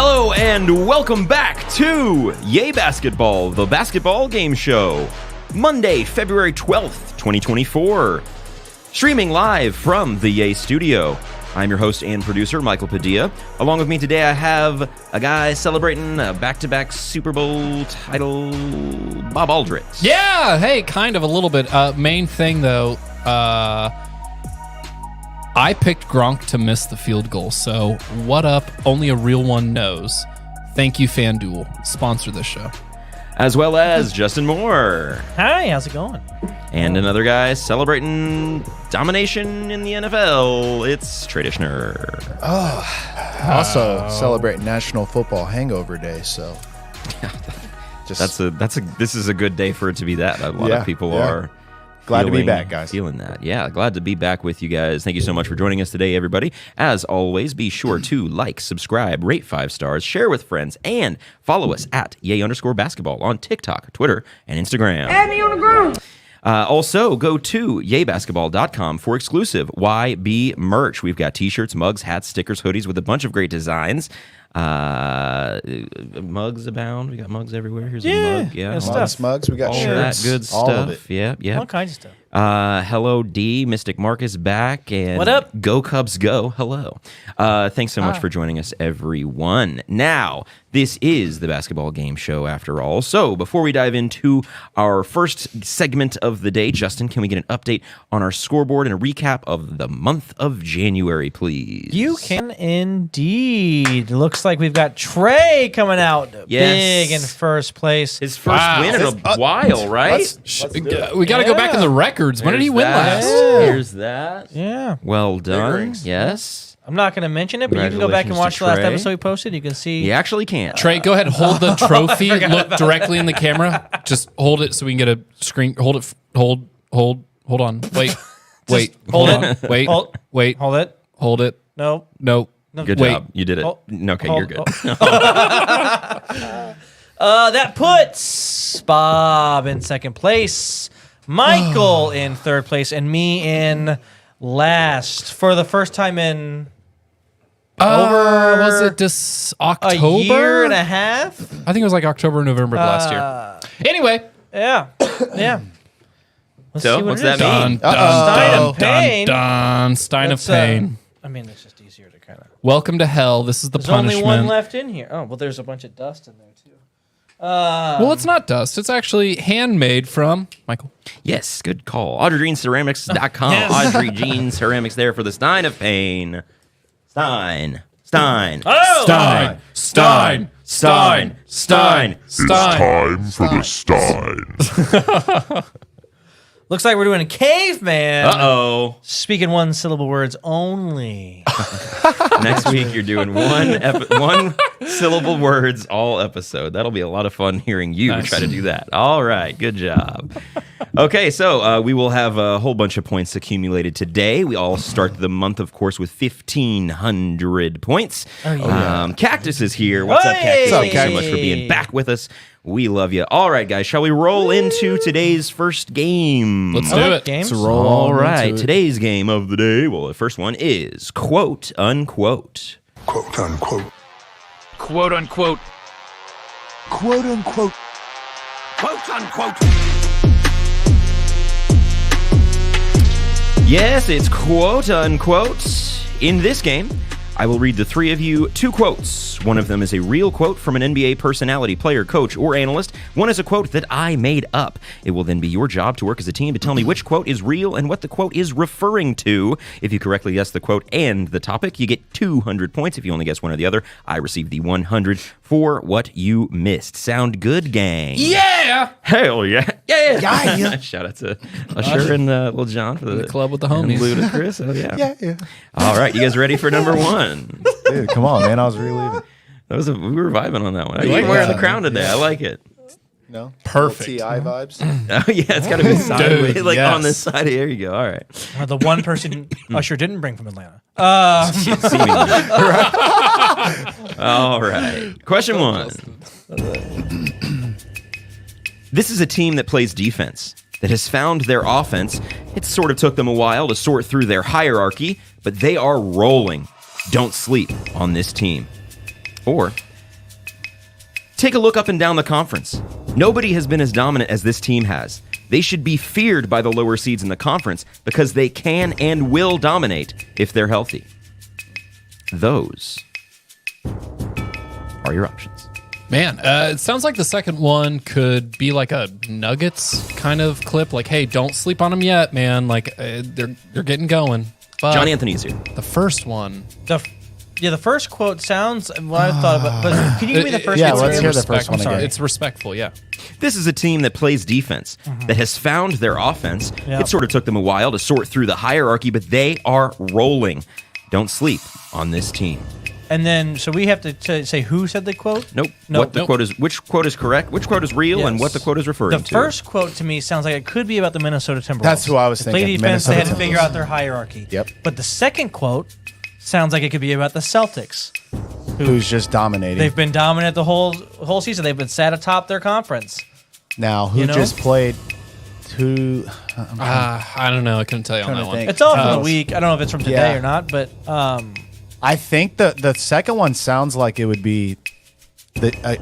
Hello and welcome back to Yay Basketball, the basketball game show. Monday, February 12th, 2024. Streaming live from the Yay studio. I'm your host and producer, Michael Padilla. Along with me today, I have a guy celebrating a back-to-back Super Bowl title, Bob Aldrich. Yeah, hey, kind of a little bit. Main thing, though, I picked Gronk to miss the field goal, so what up? Only a real one knows. Thank you, FanDuel. Sponsor this show. As well as Justin Moore. Hi, how's it going? And another guy celebrating domination in the NFL. It's Trey Dishner. Also celebrate National Football Hangover Day, so This is a good day for it to be that. A lot of people are glad to be back, guys. Feeling that. Yeah, glad to be back with you guys. Thank you so much for joining us today, everybody. As always, be sure to like, subscribe, rate 5 stars, share with friends, and follow us at Yay_basketball on TikTok, Twitter, and Instagram. Add me on the ground. Also, go to yaybasketball.com for exclusive YB merch. We've got t-shirts, mugs, hats, stickers, hoodies with a bunch of great designs. Mugs abound. We got mugs everywhere. Here's a mug. Yeah, Mugs. We got all shirts. that good stuff. All of it. Yeah. All kinds of stuff. Hello, D. Mystic Marcus back. And what up? Go Cubs go. Hello. Thanks so much for joining us, everyone. Now, this is the basketball game show after all. So before we dive into our first segment of the day, Justin, can we get an update on our scoreboard and a recap of the month of January, please? You can indeed. Looks like we've got Trey coming out big in first place. His first win in a while, right? We got to go back in the records. When did he win last? Here's that. Yeah. Well done. Yes. I'm not going to mention it, but you can go back and watch the last episode we posted. You can see. You actually can. Trey, go ahead, hold the trophy, look directly in the camera. Just hold it so we can get a screen. Hold it. Hold on. Wait. Hold on. it. Wait. Hold Wait. it. Hold it. No. Good job. You did it. Okay, you're good. That puts Bob in second place, Michael in third place, and me in last for the first time in was it this October? a year and a half. I think it was like October, November of last year. Anyway. Yeah. Let's So, see what's it that is. mean? Stein of Pain. Stein of That's, Pain. I mean, it's just easier to kind of. Welcome to hell. This is the There's punishment. only one left in here. Oh, well, there's a bunch of dust in there too. Well, it's not dust. It's actually handmade from Michael. Yes, good call. AudreyJeansCeramics.com. Yes. Audrey Jeans Ceramics there for the Stein of Pain. Stein. Oh! Stein. It's time for the Stein. Looks like we're doing a caveman. Uh-oh. Speaking one syllable words only. Next week, you're doing one syllable words all episode. That'll be a lot of fun hearing you try to do that. All right, good job. Okay, so we will have a whole bunch of points accumulated today. We all start the month, of course, with 1,500 points. Oh, yeah. Cactus is here. What's up, Cactus? Thank you so much for being back with us. We love you. All right, guys, shall we roll into today's first game? Let's do it. Games? All right, today's game of the day. Well, the first one is quote unquote. Quote unquote. Quote unquote. Quote unquote. Quote unquote. Yes, it's quote unquote. In this game, I will read the three of you 2 quotes. One of them is a real quote from an NBA personality, player, coach, or analyst. One is a quote that I made up. It will then be your job to work as a team to tell me which quote is real and what the quote is referring to. If you correctly guess the quote and the topic, you get 200 points. If you only guess one or the other, I receive the 100 for what you missed. Sound good, gang? Yeah! Hell yeah. Yeah. Shout out to Usher and Lil Jon for the club with the homies. Ludacris. Oh, yeah. Yeah. All right, you guys ready for number 1? Dude, come on, man. I was relieving. We were vibing on that one. You're wearing the crown today. I like it. No? Perfect. TI vibes. Oh, yeah, it's got to be sideways. Dude, like yes. on this side. There you go. All right. The one person Usher didn't bring from Atlanta. Seemingly. All right. Question 1. This is a team that plays defense, that has found their offense. It sort of took them a while to sort through their hierarchy, but they are rolling. Don't sleep on this team. Or, Take a look up and down the conference. Nobody has been as dominant as this team has. They should be feared by the lower seeds in the conference because they can and will dominate if they're healthy. Those are your options. Man, it sounds like the second one could be like a Nuggets kind of clip. Like, hey, don't sleep on them yet, man. Like, they're getting going. But John Anthony's here. the first one, The first quote sounds what I thought about. But can you give me the first? Yeah, quote? let's hear the first one I'm sorry. again. It's respectful, yeah. This is a team that plays defense, that has found their offense. Yep. It sort of took them a while to sort through the hierarchy, but they are rolling. Don't sleep on this team. And then, so we have to say who said the quote? Nope. Nope. What the quote is? Which quote is correct? Which quote is real? And Yes. what the quote is referring The to? first quote to me sounds like it could be about the Minnesota Timberwolves. That's who I was They play thinking, defense. They had to Minnesota figure Timberwolves. out their hierarchy. Yep. But the second quote sounds like it could be about the Celtics. Who's just dominating. They've been dominant the whole season. They've been sat atop their conference. Now, who You know? just played who? I don't know. I couldn't tell you on Trying that to one. think. It's all from the week. I don't know if it's from today Yeah. or not, but I think the second one sounds like it would be the.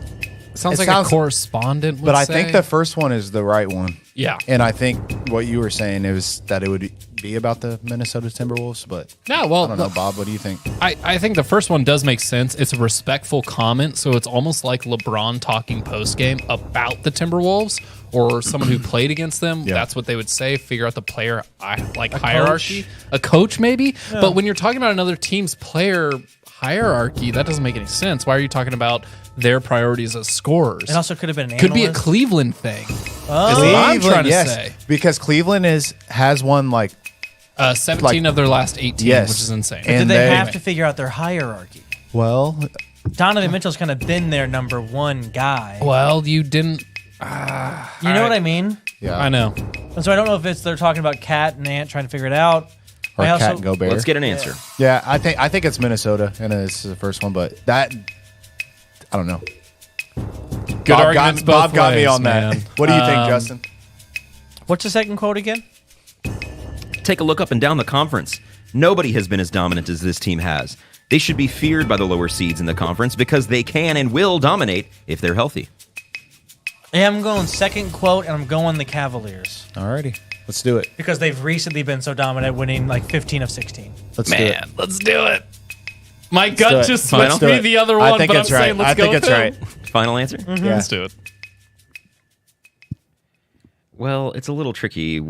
Sounds it like a correspondent would But I say. think the first one is the right one. Yeah. And I think what you were saying is that it would be about the Minnesota Timberwolves, but No, well, I don't know, Bob. What do you think? I think the first one does make sense. It's a respectful comment, so it's almost like LeBron talking post-game about the Timberwolves or someone who played against them. Yeah. That's what they would say, figure out the player hierarchy. A coach, maybe? Yeah. But when you're talking about another team's player hierarchy, that doesn't make any sense. Why are you talking about their priorities as scorers? it also could have been an Could be a analyst. Cleveland thing. Oh. Is what I'm trying to yes, say. because Cleveland has won like 17 of their last 18, Yes. which is insane. Did And they they- have to figure out their hierarchy? well. Donovan Mitchell's kind of been their number one guy. Well, you didn't. You know what I mean? Yeah, I know. And so I don't know if they're talking about Cat and Ant trying to figure it out. Or I Cat and Gobert. Let's get an answer. Yeah, I think it's Minnesota, and this is the first one. But that, I don't know. Good arguments Bob both got me ways, on that. man. What do you think, Justin? What's the second quote again? Take a look up and down the conference. Nobody has been as dominant as this team has. They should be feared by the lower seeds in the conference because they can and will dominate if they're healthy. Yeah, I'm going second quote, and I'm going the Cavaliers Alrighty, let's do it. because they've recently been so dominant, winning like 15 of 16. Let's do it. Man, let's do it. My do gut it. just Final? switched me Do it. the other I one, think but I'm it's right. saying let's I go think with it's him. right. Final answer? Yeah. Let's do it. Well, it's a little tricky.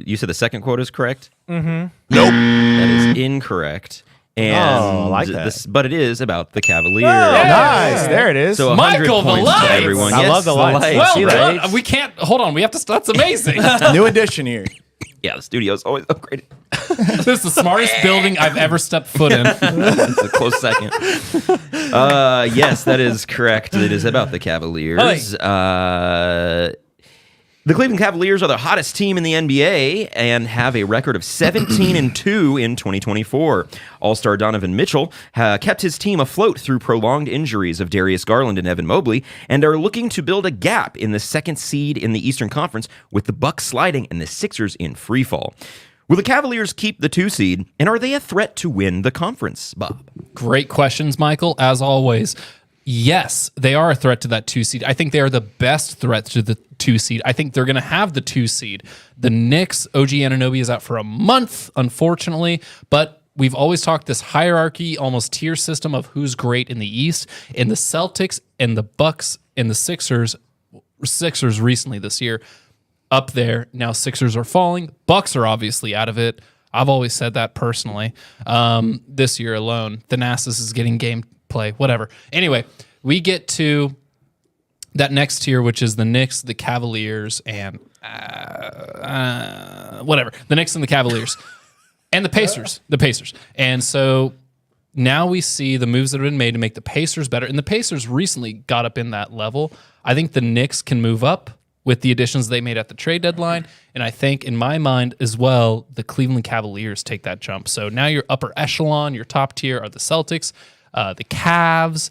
You said the second quote is correct? Nope. That is incorrect. And Oh, I like that. but it is about the Cavaliers. Nice, there it is. So 100 Michael, the points to lights! everyone. I Yes, love the lights. Well See done. that? We can't. Hold on. We have to. That's amazing. New addition here. Yeah, the studio's always upgraded. This is the smartest building I've ever stepped foot in. It's a close second. Yes, that is correct. It is about the Cavaliers. The Cleveland Cavaliers are the hottest team in the NBA and have a record of 17-2 in 2024. All-star Donovan Mitchell kept his team afloat through prolonged injuries of Darius Garland and Evan Mobley, and are looking to build a gap in the second seed in the Eastern Conference, with the Bucks sliding and the Sixers in freefall. Will the Cavaliers keep the 2 seed, and are they a threat to win the conference, Bob? Great questions, Michael. As always. Yes, they are a threat to that 2 seed. I think they are the best threat to the 2 seed. I think they're going to have the 2 seed. The Knicks, OG Anunoby is out for a month, unfortunately, but we've always talked this hierarchy, almost tier system of who's great in the East. And the Celtics and the Bucks and the Sixers recently this year, up there. Now Sixers are falling. Bucks are obviously out of it. I've always said that personally. This year alone, Thanasis is getting game play, whatever. Anyway, we get to that next tier, which is the Knicks, the Cavaliers, and whatever. The Knicks and the Cavaliers. And the Pacers. The Pacers. And so now we see the moves that have been made to make the Pacers better. And the Pacers recently got up in that level. I think the Knicks can move up with the additions they made at the trade deadline. And I think, in my mind as well, the Cleveland Cavaliers take that jump. So now your upper echelon, your top tier are the Celtics, the Cavs,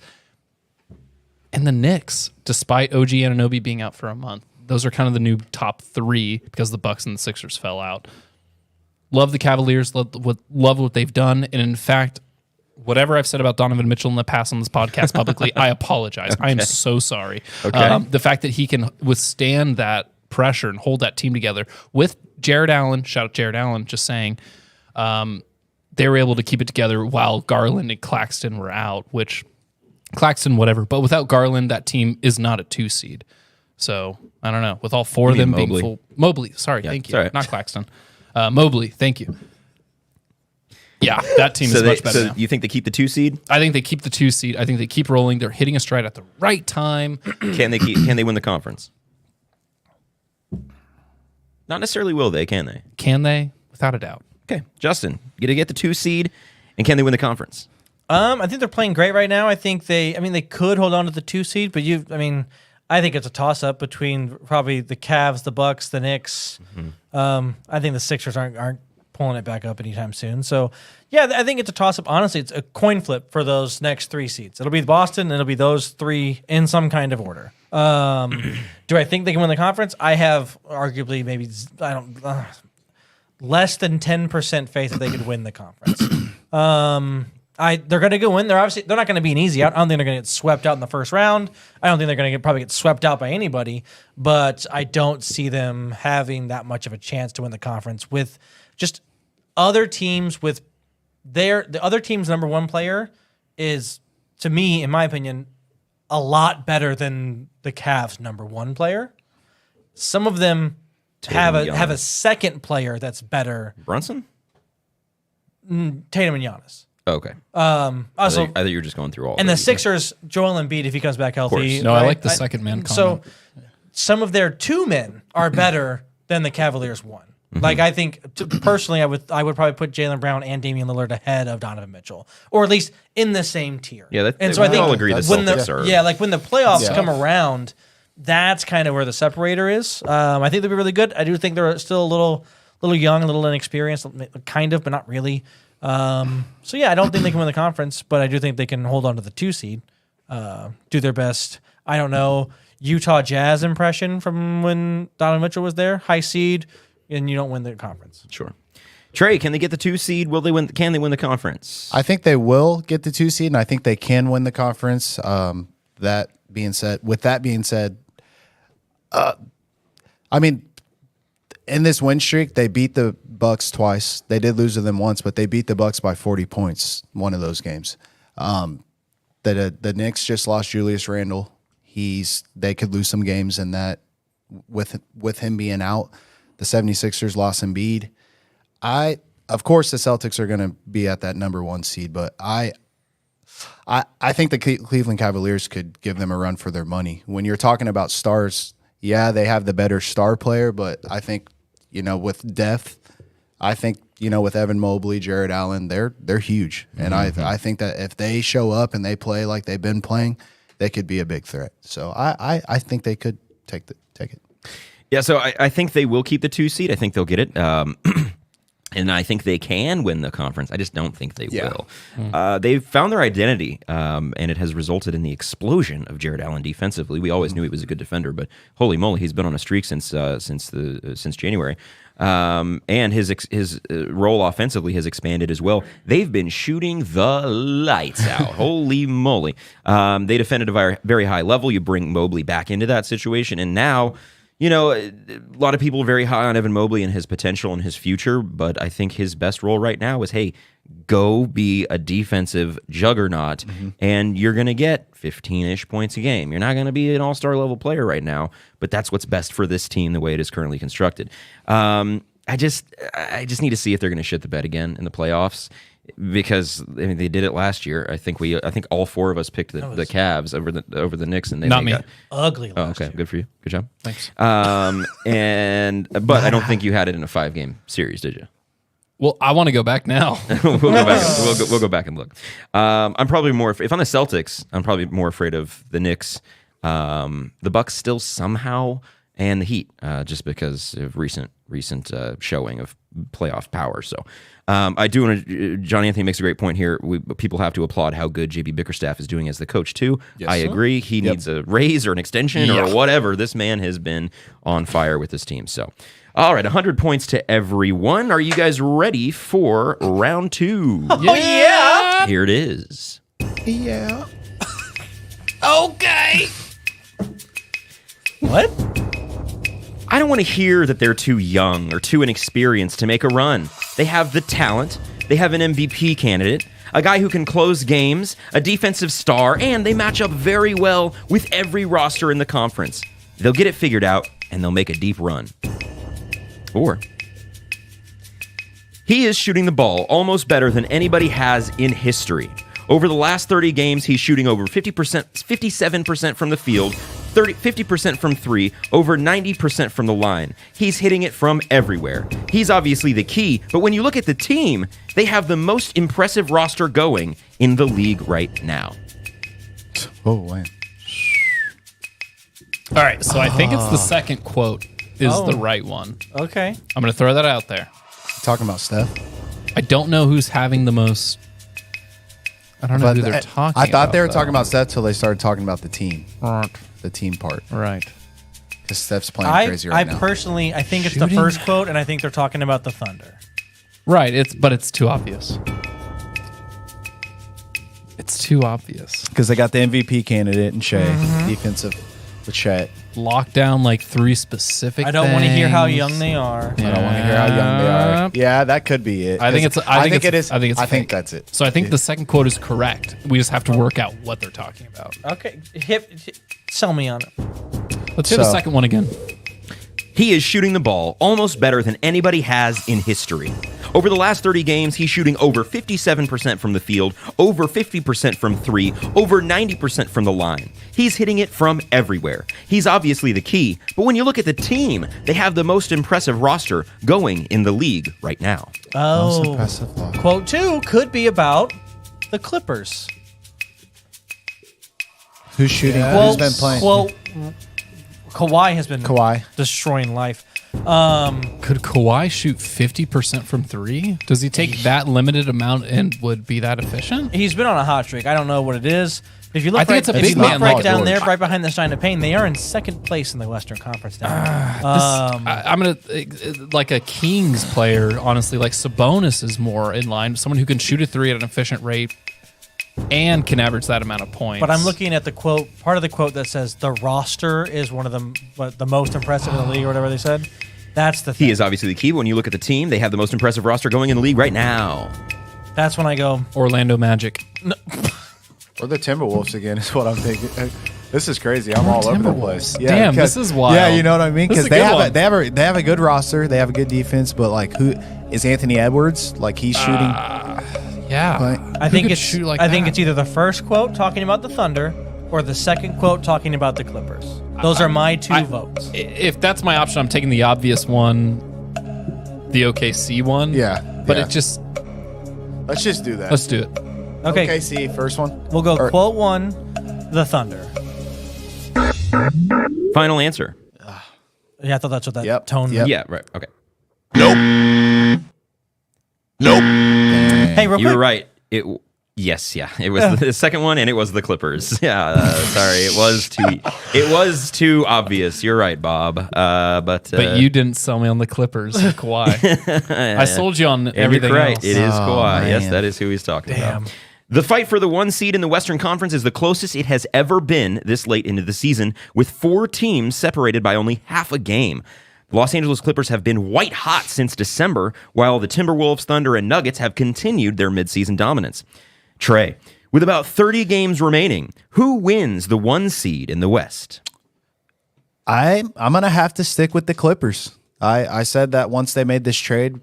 and the Knicks, despite OG Anunoby being out for a month. Those are kind of the new top 3 because the Bucks and the Sixers fell out. Love the Cavaliers, love what they've done. And in fact, whatever I've said about Donovan Mitchell in the past on this podcast publicly, I apologize. I am so sorry. Okay. The fact that he can withstand that pressure and hold that team together with Jared Allen, shout out Jared Allen, just saying, they were able to keep it together while Garland and Claxton were out, which Claxton, whatever. But without Garland, that team is not a 2 seed. So I don't know. With all 4 of them Mobley. being full. Mobley, sorry, thank you. sorry. Not Claxton. Mobley, thank you. Yeah, that team is much better now. You think they keep the 2 seed? I think they keep the 2 seed. I think they keep rolling. They're hitting a stride at the right time. Can they win the conference? Not necessarily will they, can they? Can they? Without a doubt. Okay, Justin, you to get the 2 seed, and can they win the conference? I think they're playing great right now. I think they could hold on to the 2 seed, but I think it's a toss up between probably the Cavs, the Bucks, the Knicks. I think the Sixers aren't pulling it back up anytime soon. So yeah, I think it's a toss up. Honestly, it's a coin flip for those next 3 seeds. It'll be Boston, and it'll be those 3 in some kind of order. Do I think they can win the conference? I have arguably less than 10% faith that they could win the conference. They're going to go in. They're not going to be an easy out. I don't think they're going to get swept out in the first round. I don't think they're going to probably get swept out by anybody. But I don't see them having that much of a chance to win the conference with just other teams. With the other team's number 1 player is, to me, in my opinion, a lot better than the Cavs' number 1 player. Some of them have a second player that's better. Brunson? Tatum and Giannis. Oh, okay. Also, I thought you were just going through all. and of the these. Sixers, Joel Embiid, if he comes back healthy. No, I like the second man comment. So some of their 2 men are better than the Cavaliers' 1. Like, I think personally, I would probably put Jaylen Brown and Damian Lillard ahead of Donovan Mitchell, or at least in the same tier. Yeah, and so I think all agree the Celtics are. Like when the playoffs come around, that's kind of where the separator is. I think they'll be really good. I do think they're still a little young, a little inexperienced, kind of, but not really. So yeah, I don't think they can win the conference, but I do think they can hold on to the 2 seed, do their best. I don't know, Utah Jazz impression from when Donovan Mitchell was there, high seed, and you don't win the conference. Sure. Trey, can they get the 2 seed? Will they win? Can they win the conference? I think they will get the 2 seed, and I think they can win the conference. That being said, in this win streak, they beat the Bucks twice. They did lose to them once, but they beat the Bucks by 40 points one of those games. The Knicks just lost Julius Randle. They could lose some games in that with him being out. The 76ers lost Embiid. Of course, the Celtics are going to be at that number 1 seed, but I think the Cleveland Cavaliers could give them a run for their money. When you're talking about stars, yeah, they have the better star player, but I think, with depth, I think, with Evan Mobley, Jared Allen, they're huge. And I think that if they show up and they play like they've been playing, they could be a big threat. So I think they could take it. Yeah, so I think they will keep the 2 seed. I think they'll get it. And I think they can win the conference. I just don't think they will. They've found their identity, and it has resulted in the explosion of Jared Allen defensively. We always knew he was a good defender, but holy moly, he's been on a streak since January. And his role offensively has expanded as well. They've been shooting the lights out. Holy moly. They defended a very high level. You bring Mobley back into that situation, and now, a lot of people are very high on Evan Mobley and his potential and his future, but I think his best role right now is, hey, go be a defensive juggernaut, and you're going to get 15-ish points a game. You're not going to be an all-star level player right now, but that's what's best for this team the way it is currently constructed. I just need to see if they're going to shit the bed again in the playoffs, because they did it last year. I think all 4 of us picked the Cavs over the Knicks, and they Not me. got Ugly last year. Good for you. Good job. Thanks. But I don't think you had it in a 5-game series, did you? Well, I want to go back now. We'll go back. We'll go back and look. I'm probably more. If I'm the Celtics, I'm probably more afraid of the Knicks, the Bucks still somehow, and the Heat, just because of recent showing of playoff power. So I do want to. John Anthony makes a great point here. People have to applaud how good JB Bickerstaff is doing as the coach too. Yes, I agree. He needs a raise or an extension or whatever. This man has been on fire with this team. So. All right, 100 points to everyone. Are you guys ready for round 2? Oh, yeah. Here it is. Yeah. Okay. What? I don't want to hear that they're too young or too inexperienced to make a run. They have the talent. They have an MVP candidate, a guy who can close games, a defensive star, and they match up very well with every roster in the conference. They'll get it figured out, and they'll make a deep run. Or he is shooting the ball almost better than anybody has in history. Over the last 30 games, he's shooting over 50%, 57% from the field, 50% from three, over 90% from the line. He's hitting it from everywhere. He's obviously the key, but when you look at the team, they have the most impressive roster going in the league right now. Oh, man. All right, so I think it's the second quote is the right one. Okay. I'm going to throw that out there. Talking about Steph. I don't know who's having the most. I don't know who they're talking about. I thought they were though. talking about Steph till they started talking about the team. Right. The team part. Right. Because Steph's playing crazy right now. I personally, I think it's the Shooting? first quote, and I think they're talking about the Thunder. Right. But it's too obvious. It's too obvious. Because they got the MVP candidate in Shea, defensive with Chet. Lock down like three specific. I don't want to hear how things. young they are. I don't want to hear how young they are. Yeah, that could be it. I think it's. I think it is. I think it's. I think fake. that's it. So I think the second quote is correct. We just have to work out what they're talking about. Okay, sell me on it. Let's hear the So- second one again. He is shooting the ball almost better than anybody has in history. Over the last 30 games, he's shooting over 57% from the field, over 50% from three, over 90% from the line. He's hitting it from everywhere. He's obviously the key, but when you look at the team, they have the most impressive roster going in the league right now. Most Oh, impressive law. quote 2 could be about the Clippers. Who's shooting? Quote, Who's been playing? Quote, Kawhi has been Kawhi. destroying life. Could Kawhi shoot 50% from three? Does he take that limited amount and would be that efficient? He's been on a hot streak. I don't know what it is. If you look I think right, it's a if big you look man right Paul down George. there, right behind the sign of pain, they are in second place in the Western Conference down there. I'm gonna like a Kings player. Honestly, like Sabonis is more in line. Someone who can shoot a three at an efficient rate and can average that amount of points. But I'm looking at the quote, part of the quote that says the roster is one of the most impressive in the league, or whatever they said. That's the thing. He is obviously the key, but when you look at the team, they have the most impressive roster going in the league right now. That's when I go, Orlando Magic. Or the Timberwolves again is what I'm thinking. This is crazy. I'm all over the place. Timberwolves. Damn, because- this is wild. Yeah, you know what I mean? This is Because a good one. they have a good roster. They have a good defense. But like, who is Anthony Edwards? Like he's shooting. Yeah. Like, I think could it's shoot like I think that? it's either the first quote talking about the Thunder or the second quote talking about the Clippers. Those are my two votes. If that's my option, I'm taking the obvious one, the OKC one. Yeah, But yeah. it just let's just do that. let's do it. Okay, OKC first one. we'll go Or- quote 1, the Thunder. Final answer. Yeah, I thought that's what that Yep, tone yep. Yeah, right. Okay. Hey, real You quick. were right. Yes, yeah. It was the second one, and it was the Clippers. Yeah, sorry. It was too obvious. You're right, Bob. But You didn't sell me on the Clippers, Kawhi. I sold you on and everything you're right. else. It is Oh, Kawhi. Yes, man. that is who he's talking about. The fight for the 1 seed in the Western Conference is the closest it has ever been this late into the season, with 4 teams separated by only half a game. The Los Angeles Clippers have been white hot since December, while the Timberwolves, Thunder, and Nuggets have continued their midseason dominance. Trey, with about 30 games remaining, who wins the 1 seed in the West? I'm gonna have to stick with the Clippers. I said that once they made this trade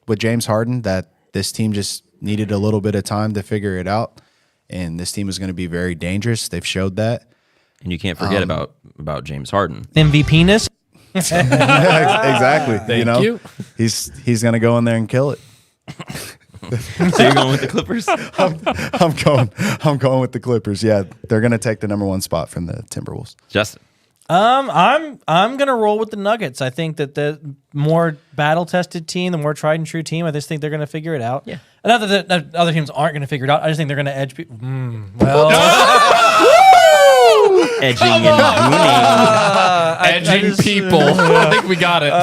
with James Harden, that this team just needed a little bit of time to figure it out, and this team is going to be very dangerous. They've showed that. And you can't forget about James Harden. MVP-ness. Exactly. Thank you. He's going to go in there and kill it. So you're going with the Clippers? I'm going with the Clippers. Yeah, they're going to take the number 1 spot from the Timberwolves. Justin. I'm gonna roll with the Nuggets. I think that the more battle tested team, the more tried and true team, I just think they're gonna figure it out. Yeah. And not that the other teams aren't gonna figure it out. I just think they're gonna edge people. Well, Edging and winning. Edging people. I think we got it.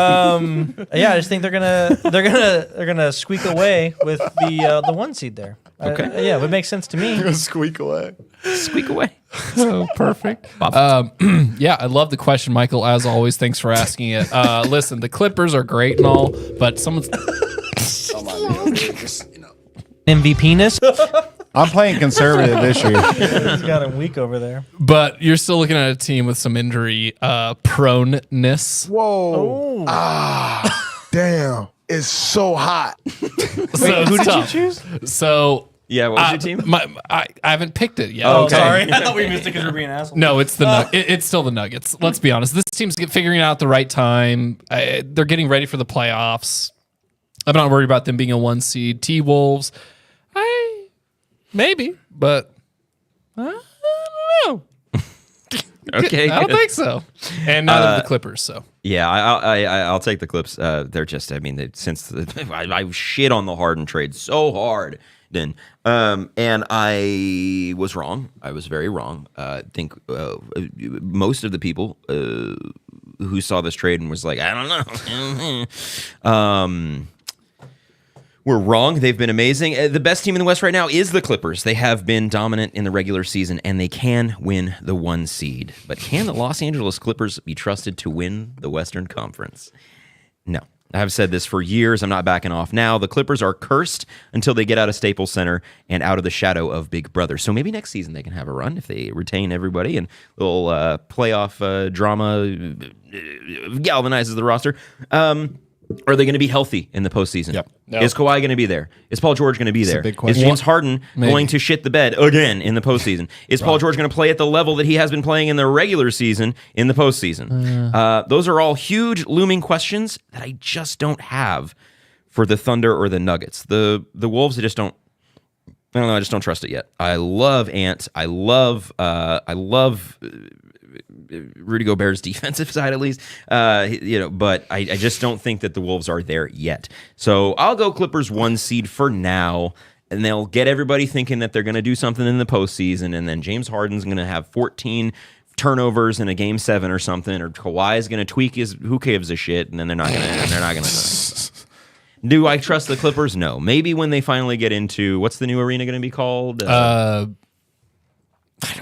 yeah, I just think they're gonna squeak away with the 1 seed there. Okay. Yeah, it would make sense to me. Squeak away. Squeak away. Oh, perfect. Yeah, I love the question, Michael. As always, thanks for asking it. Listen, the Clippers are great and all, but someone's MVP-ness. I'm playing conservative this year. He's got him weak over there. but you're still looking at a team with some injury proneness. Whoa. Damn. It's so hot. So Who it's did you tough. choose? So Yeah, what was your team? I haven't picked it yet. Oh, okay. Sorry, I thought we missed it because we're being assholes. No, it's the it's still the Nuggets. Let's be honest. This team's figuring it out at the right time. They're getting ready for the playoffs. I'm not worried about them being a 1 seed. T-Wolves, maybe, but I don't know. Okay. I don't think so. And neither of the Clippers. So Yeah, I'll take the Clips. They're just, I mean, I shit on the Harden trade so hard then, and I was wrong. I was very wrong. I think most of the people who saw this trade and was like, I don't know, were wrong. They've been amazing. The best team in the West right now is the Clippers. They have been dominant in the regular season, and they can win the 1 seed. But can the Los Angeles Clippers be trusted to win the Western Conference? No. I've said this for years. I'm not backing off now. The Clippers are cursed until they get out of Staples Center and out of the shadow of Big Brother. So maybe next season they can have a run if they retain everybody and a little playoff drama galvanizes the roster. Are they going to be healthy in the postseason? Yep. No. Is Kawhi going to be there? Is Paul George going to be there? big Is question. James Harden Maybe. going to shit the bed again in the postseason? Is Paul George going to play at the level that he has been playing in the regular season in the postseason? Those are all huge looming questions that I just don't have for the Thunder or the Nuggets. The Wolves, I just don't. I don't know. I just don't trust it yet. I love Ant. I love Rudy Gobert's defensive side, at least, but I just don't think that the Wolves are there yet. So I'll go Clippers 1 seed for now, and they'll get everybody thinking that they're going to do something in the postseason, and then James Harden's going to have 14 turnovers in a game 7 or something, or Kawhi's going to tweak his who gives a shit, and then they're not going to. Do I trust the Clippers? No. Maybe when they finally get into what's the new arena going to be called?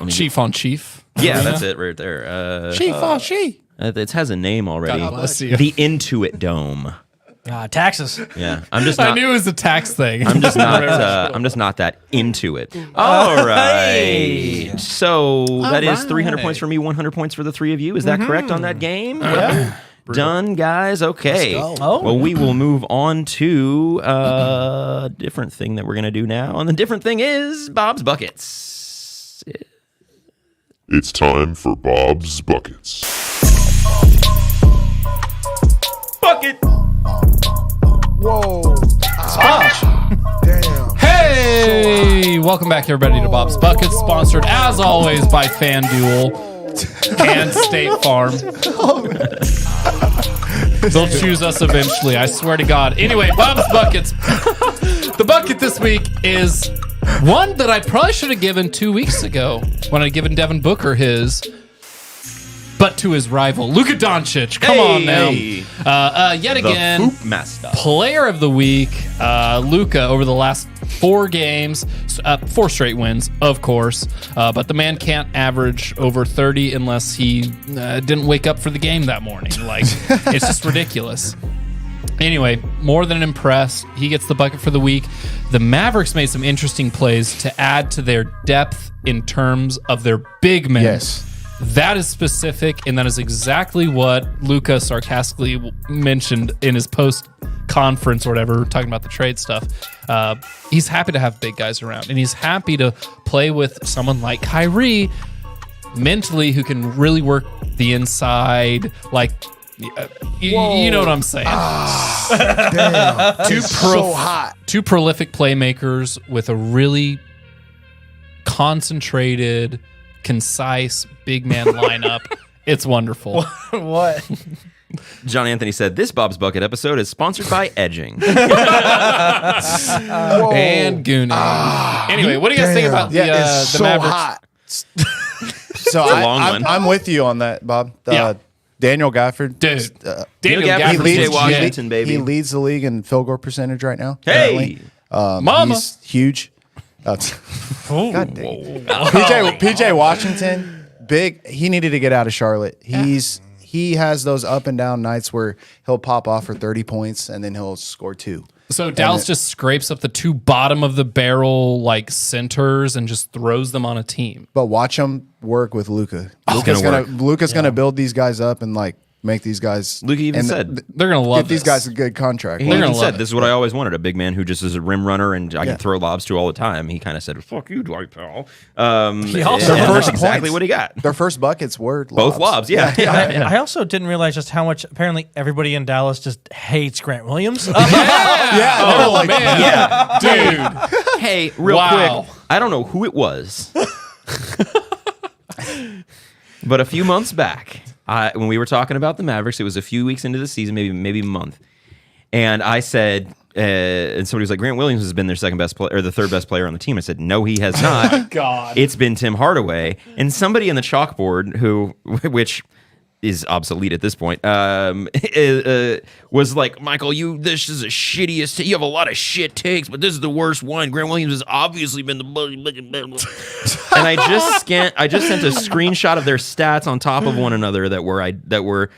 Chief on Chief. Yeah, that's it right there. Chief on Chief. It has a name already. God bless you. The Intuit Dome. Taxes. Yeah, I'm just I not. knew it was a tax thing. I'm just not. I'm just not that into it. All right. So that is 300 points for me, 100 points for the three of you. Is that correct on that game? Well, done, guys. Okay. Let's go. Oh. Well, we will move on to a different thing that we're going to do now. And the different thing is Bob's Buckets. It's time for Bob's Buckets. Bucket. Whoa. Damn. Hey, welcome back, everybody, to Bob's Buckets, sponsored as always by FanDuel and State Farm. They'll choose us eventually, I swear to God. Anyway, Bob's Buckets. The bucket this week is one that I probably should have given 2 weeks ago when I'd given Devin Booker his, but to his rival, Luka Doncic. Come on now. Yet again, The Hoop Master. Player of the Week, Luka, over the last 4 games, 4 straight wins, of course. But the man can't average over 30 unless he didn't wake up for the game that morning. Like, it's just ridiculous. Anyway, more than impressed. He gets the bucket for the week. The Mavericks made some interesting plays to add to their depth in terms of their big men. Yes. That is specific, and that is exactly what Luka sarcastically mentioned in his post-conference or whatever, talking about the trade stuff. He's happy to have big guys around, and he's happy to play with someone like Kyrie mentally who can really work the inside, like, you know what I'm saying. Damn. Two so hot. Two prolific playmakers with a really concentrated, concise big man lineup. It's wonderful. What? John Anthony said, this Bob's Bucket episode is sponsored by Edging. And Goonie. Anyway, what do you guys think about Yeah, it's the so Mavericks? hot. So a long one. I'm with you on that, Bob. Yeah. Daniel Gafford. Dude, Daniel Daniel Gafford, Gafford's Jay legit. Washington, baby. He leads the league in field goal percentage right now. Hey! currently. Mama. He's huge. God dang it. PJ Washington, big. He needed to get out of Charlotte. He has those up and down nights where he'll pop off for 30 points and then he'll score 2. So Dallas just scrapes up the 2 bottom of the barrel like centers and just throws them on a team. But watch him work with Luka. gonna Luka's gonna build these guys up and like make these guys. Luka even said They're gonna love get these this. guys a good contract. he They're even gonna said love this is what I always wanted, a big man who just is a rim runner and I Yeah. can throw lobs to all the time. He kind of said, "Fuck you, Dwight Powell." He also- and Their that's first exactly points. what he got. Their first buckets were Both lobs, yeah. I also didn't realize just how much apparently everybody in Dallas just hates Grant Williams. Oh, like, man. Yeah. Dude. Hey, real Wow. quick, I don't know who it was, but a few months back, when we were talking about the Mavericks, it was a few weeks into the season, maybe a month, and I said, and somebody was like, Grant Williams has been their second best player or the third best player on the team. I said, no, he has not. God. It's been Tim Hardaway, and somebody in the chalkboard which is obsolete at this point, was like, Michael, this is the shittiest. You have a lot of shit takes, but this is the worst one. Grant Williams has obviously been the. And I just sent a screenshot of their stats on top of one another that were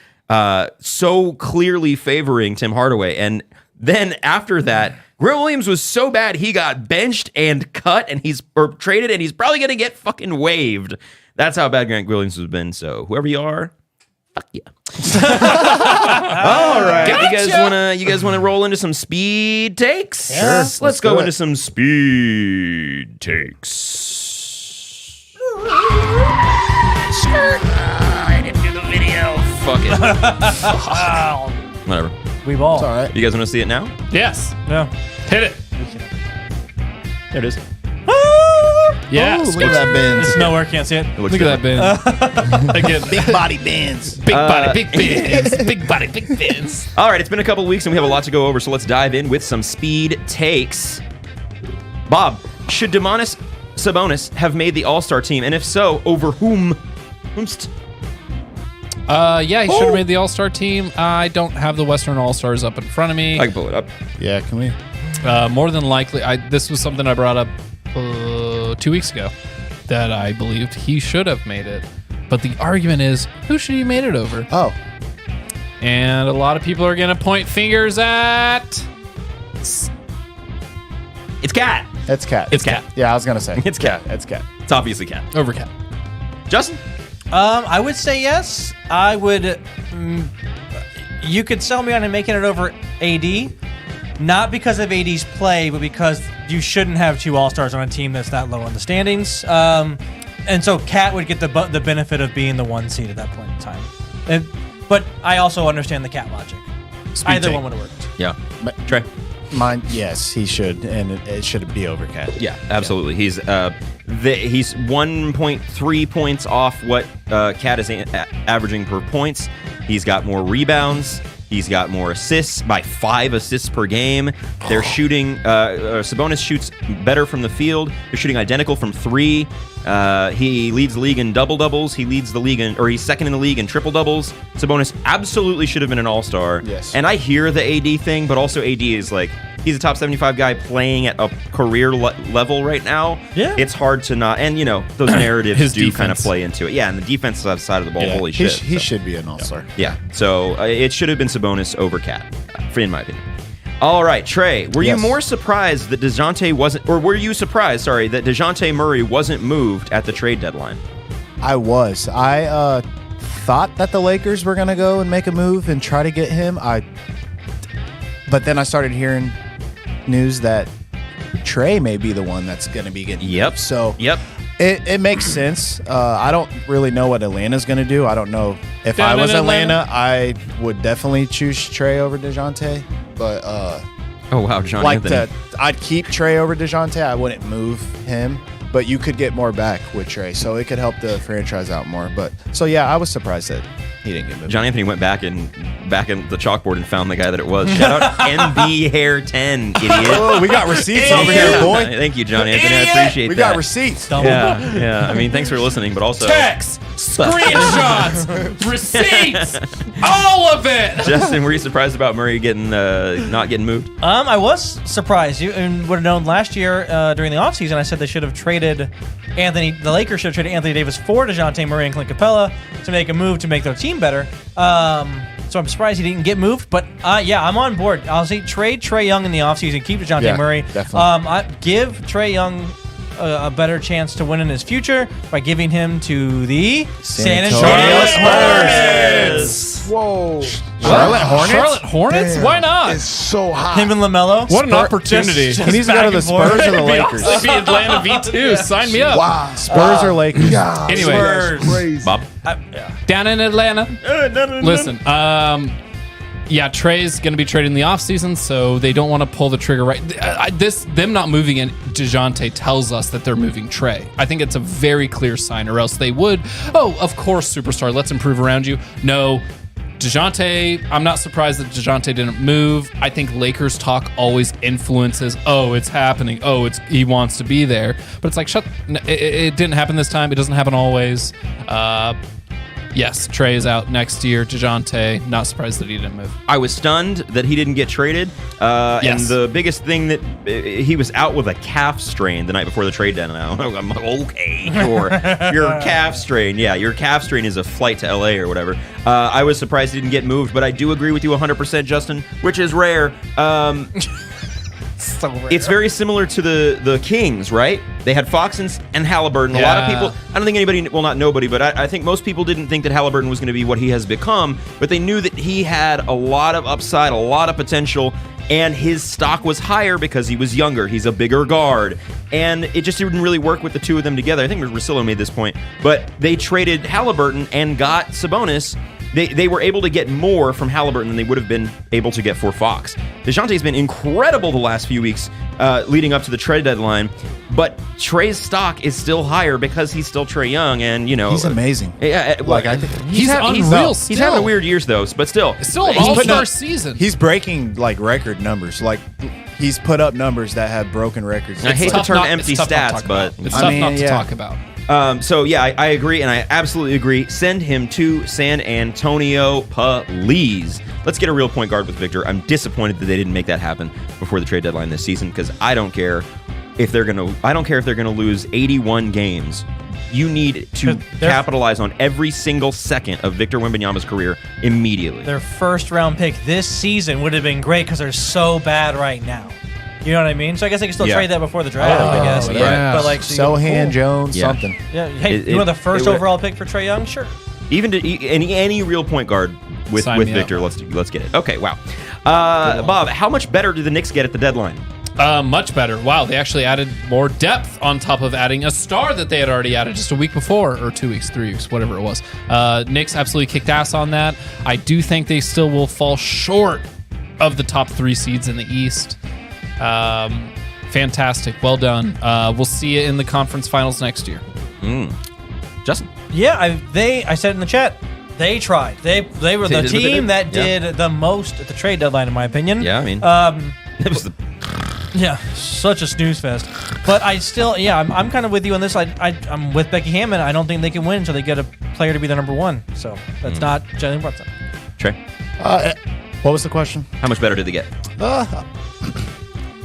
so clearly favoring Tim Hardaway, and then after that, Grant Williams was so bad he got benched and cut, and traded, and he's probably gonna get fucking waived. That's how bad Grant Williams has been. So whoever you are. Fuck yeah. All right. Gotcha. You guys wanna roll into some speed takes? Yeah. Let's go do into it. some speed takes. I didn't do the video. Fuck it. Whatever. We ball. It's all right. You guys wanna see it now? Yes. Yeah. Hit it. There it is. Yes. Look at that Benz. Nowhere, can't see it. It looks Look at that bin. Again, Big body Benz. big body, big bins. Big body, big bins. All right, it's been a couple of weeks and we have a lot to go over, so let's dive in with some speed takes. Bob, should Domantas Sabonis have made the All-Star team, and if so, over whom? Whomst? Yeah, he should have made the All-Star team. I don't have the Western All-Stars up in front of me. I can pull it up. Yeah, can we? More than likely, this was something I brought up 2 weeks ago that I believed he should have made it. But the argument is, who should he made it over? Oh, And a lot of people are going to point fingers at... It's Cat. it's Cat. It's Cat. Yeah, I was gonna say It's Cat. It's Cat. It's obviously Cat. Over Cat. Justin? I would say yes. I would. You could sell me on him making it over AD, not because of AD's play, but because you shouldn't have 2 All-Stars on a team that's that low on the standings. And so Cat would get the benefit of being the 1 seed at that point in time. But I also understand the Cat logic. Either take. one would have worked. Yeah. Trey? Mine, yes, he should, and it should be over Cat. Yeah, absolutely. He's 1.3 points off what Cat is averaging per points. He's got more rebounds. He's got more assists by 5 assists per game. They're shooting. Sabonis shoots better from the field. They're shooting identical from 3. He leads the league in double doubles. He leads the league he's second in the league in triple doubles. Sabonis absolutely should have been an all-star. Yes. And I hear the AD thing, but also AD is like, he's a top 75 guy playing at a career level right now. Yeah. It's hard to not, and those narratives His do kind of defense. play into it. Yeah, and the defensive side of the ball, holy he, shit. he So, should be an all-star. yeah, so it should have been Sabonis over Cat, in my opinion. All right, Trey, were you Yes. more surprised that were you surprised, that DeJounte Murray wasn't moved at the trade deadline? I was. I thought that the Lakers were gonna go and make a move and try to get him. But then I started hearing news that Trey may be the one that's gonna be getting Yep. moved. So Yep. it makes sense. I don't really know what Atlanta's gonna do. I don't know if Down I in was Atlanta. Atlanta, I would definitely choose Trey over DeJounte. But Oh, wow, John Anthony. I'd keep Trey over DeJounte. I wouldn't move him, but you could get more back with Trey, so it could help the franchise out more. But so yeah, I was surprised that He didn't get moved. John Anthony went back in the chalkboard and found the guy that it was. Shout out NB Hair 10, idiot. Oh, we got receipts over here, boy. Thank you, John Anthony. I appreciate We that. got receipts. Yeah. I mean, thanks for listening, but also Text, screenshots, receipts, all of it. Justin, were you surprised about Murray getting not getting moved? I was surprised. You would have known last year during the offseason, I said they should have traded the Lakers should have traded Anthony Davis for DeJounte Murray and Clint Capella to make a move to make their team better. So I'm surprised he didn't get moved. But yeah, I'm on board. I'll say trade Trae Young in the offseason, keep DeJounte Yeah, Murray. definitely. Give Trae Young a better chance to win in his future by giving him to the San Antonio Spurs. Whoa. Charlotte Hornets? Charlotte Hornets? Damn, Why not? It's so hot. Him and LaMelo. What an opportunity. just He needs to go to the back and forth. Spurs or the Lakers. It'd be Atlanta V2. Sign me up. Wow. Spurs or Lakers? God, Anyway. that's crazy. Bob? Down in Atlanta. Listen, yeah, Trey's going to be traded in the offseason, so they don't want to pull the trigger right. Them not moving in DeJounte tells us that they're moving Trey. I think it's a very clear sign, or else they would. Oh, of course, superstar, let's improve around you. No, DeJounte, I'm not surprised that DeJounte didn't move. I think Lakers talk always influences, oh, it's happening. Oh, he wants to be there. But it's like, it didn't happen this time. It doesn't happen always. Yes, Trey is out next year. DeJounte, not surprised that he didn't move. I was stunned that he didn't get traded. And Yes. the biggest thing that he was out with a calf strain the night before the trade deadline. I'm like, okay, sure. Your calf strain. Yeah, your calf strain is a flight to LA or whatever. I was surprised he didn't get moved, but I do agree with you 100%, Justin, which is rare. So rare. It's very similar to the Kings, right? They had Fox and Halliburton. A lot of Yeah. people, I don't think anybody, well, not nobody, but I think most people didn't think that Halliburton was going to be what he has become, but they knew that he had a lot of upside, a lot of potential, and his stock was higher because he was younger. He's a bigger guard. And it just didn't really work with the two of them together. I think Russillo made this point, but they traded Halliburton and got Sabonis. They were able to get more from Halliburton than they would have been able to get for Fox. DeJounte's been incredible the last few weeks leading up to the trade deadline, but Trey's stock is still higher because he's still Trae Young, and He's amazing. Yeah, Like, I think He's unreal still. He's having weird years though, but still. Still an He's putting all-star up- season. he's breaking like record numbers. Like he's put up numbers that have broken records. I hate to tough turn not- empty it's tough not to stats, talk but about. It's I tough mean, not to yeah. talk about. So yeah, I agree, and I absolutely agree. Send him to San Antonio, please. Let's get a real point guard with Victor. I'm disappointed that they didn't make that happen before the trade deadline this season because I don't care if they're gonna lose 81 games. You need to capitalize on every single second of Victor Wembanyama's career immediately. Their first round pick this season would have been great because they're so bad right now. You know what I mean? So I guess they can still Yeah. trade that before the draft, I guess. yeah. But like, so you- Sohan, Jones, Yeah. something. Yeah. Hey, It- you want the it first would- overall pick for Trae Young? Sure. Even to any real point guard with Sign me Victor, up. let's get it. Okay, wow. Bob, how much better did the Knicks get at the deadline? Much better. Wow, they actually added more depth on top of adding a star that they had already added just a week before, or 2 weeks, 3 weeks, whatever it was. Knicks absolutely kicked ass on that. I do think they still will fall short of the top 3 seeds in the East. Fantastic. Well done. We'll see you in the conference finals next year. Justin? Yeah, I said in the chat, they tried. They were They the did what they team did. that Yeah. did the most at the trade deadline, in my opinion. Yeah, I mean, it was the Yeah, such a snooze fest. But I still, I'm kind of with you on this. I'm with Becky Hammond. I don't think they can win until they get a player to be the number one. So that's not Jalen Brunson. Trey. What was the question? How much better did they get?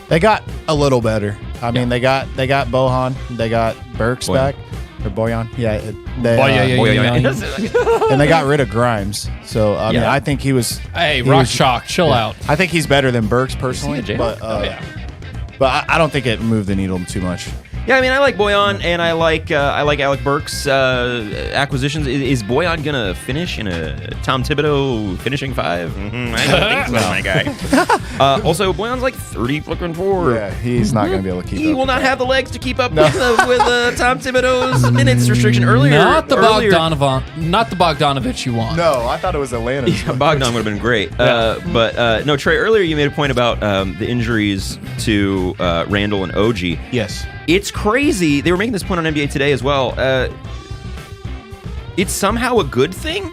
They got a little better. I mean, they got Bohan, they got Burks Boyan. back, or Boyan. Yeah, they, Yeah. and they got rid of Grimes. So I mean, Yeah. I think he was. Hey, he Rock was- Shock, chill out. I think he's better than Burks personally, Is he a but Jayhawk? but I don't think it moved the needle too much. Yeah, I mean, I like Boyan and I like Alec Burks' acquisitions. Is Boyan gonna finish in a Tom Thibodeau finishing 5? I don't think so, my guy. Also, Boyan's like 34. Yeah, he's not going to be able to keep He up. will not have the legs to keep up with Tom Thibodeau's minutes restriction earlier. Not the earlier. Bogdanovich you want. No, I thought it was Atlanta. Yeah, Bogdan would have been great. But no, Trey, earlier you made a point about the injuries to Randall and OG. Yes. It's crazy. They were making this point on NBA Today as well. It's somehow a good thing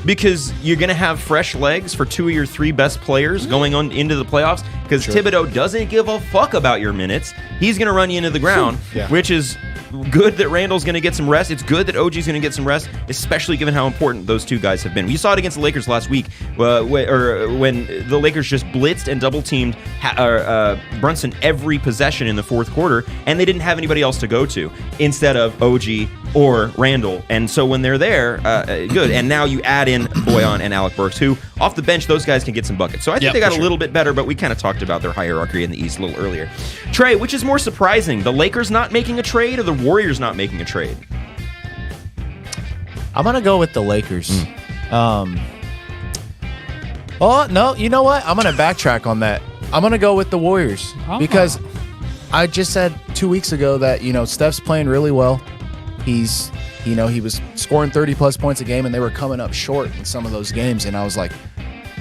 because you're going to have fresh legs for 2 of your 3 best players going on into the playoffs because Thibodeau doesn't give a fuck about your minutes. He's going to run you into the ground, which is good that Randall's going to get some rest. It's good that OG's going to get some rest, especially given how important those 2 guys have been. We saw it against the Lakers last week when the Lakers just blitzed and double-teamed Brunson every possession in the fourth quarter, and they didn't have anybody else to go to instead of OG or Randall. And so when they're there, good. And now you add in Boyan and Alec Burks, who off the bench, those guys can get some buckets. So I think they got a little bit better, but we kind of talked about their hierarchy in the East a little earlier. Trey, which is more surprising, the Lakers not making a trade or the Warriors not making a trade? I'm going to go with the Lakers. Oh, no, you know what? I'm going to backtrack on that. I'm going to go with the Warriors because I just said 2 weeks ago that, Steph's playing really well. He was scoring 30-plus points a game, and they were coming up short in some of those games. And I was like,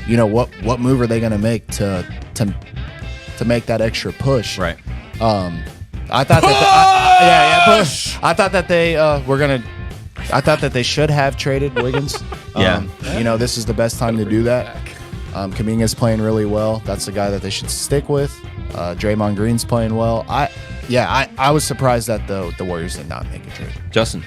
what move are they going to make to make that extra push? Right. I thought that push. I thought that they were going to. I thought that they should have traded Wiggins. This is the best time to do that. Kuminga's playing really well. That's the guy that they should stick with. Draymond Green's playing well. I was surprised that the Warriors did not make a trade. Justin.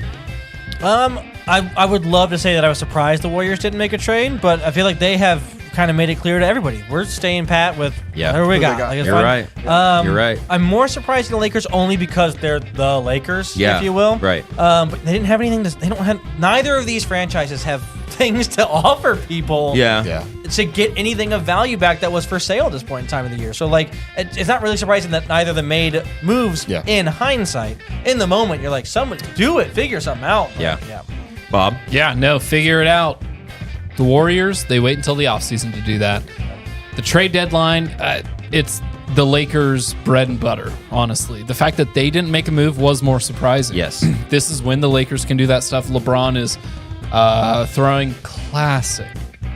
I would love to say that I was surprised the Warriors didn't make a trade, but I feel like they have kind of made it clear to everybody. We're staying pat with whatever we got. Like, it's You're fine. right. You're right. I'm more surprised at the Lakers only because they're the Lakers, if you will. Right. But they didn't have anything they don't have. Neither of these franchises have things to offer people. Yeah. To get anything of value back that was for sale at this point in time of the year. So, like, it's not really surprising that neither of them made moves in hindsight. In the moment, you're like, somebody do it, figure something out. Yeah. Bob? Yeah, no, figure it out. The Warriors, they wait until the offseason to do that. The trade deadline, it's the Lakers' bread and butter, honestly. The fact that they didn't make a move was more surprising. Yes. This is when the Lakers can do that stuff. LeBron is throwing classic.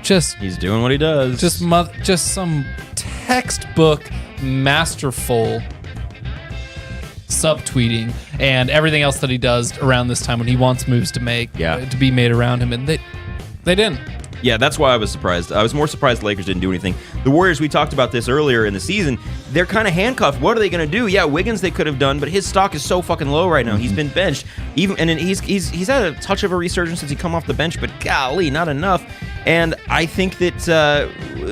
He's doing what he does. Just some textbook masterful subtweeting and everything else that he does around this time when he wants moves to be made around him, and they didn't. Yeah, that's why I was surprised. I was more surprised the Lakers didn't do anything. The Warriors, we talked about this earlier in the season, they're kind of handcuffed. What are they going to do? Yeah, Wiggins they could have done, but his stock is so fucking low right now. He's been benched. He's had a touch of a resurgence since he come off the bench, but golly, not enough. And I think that the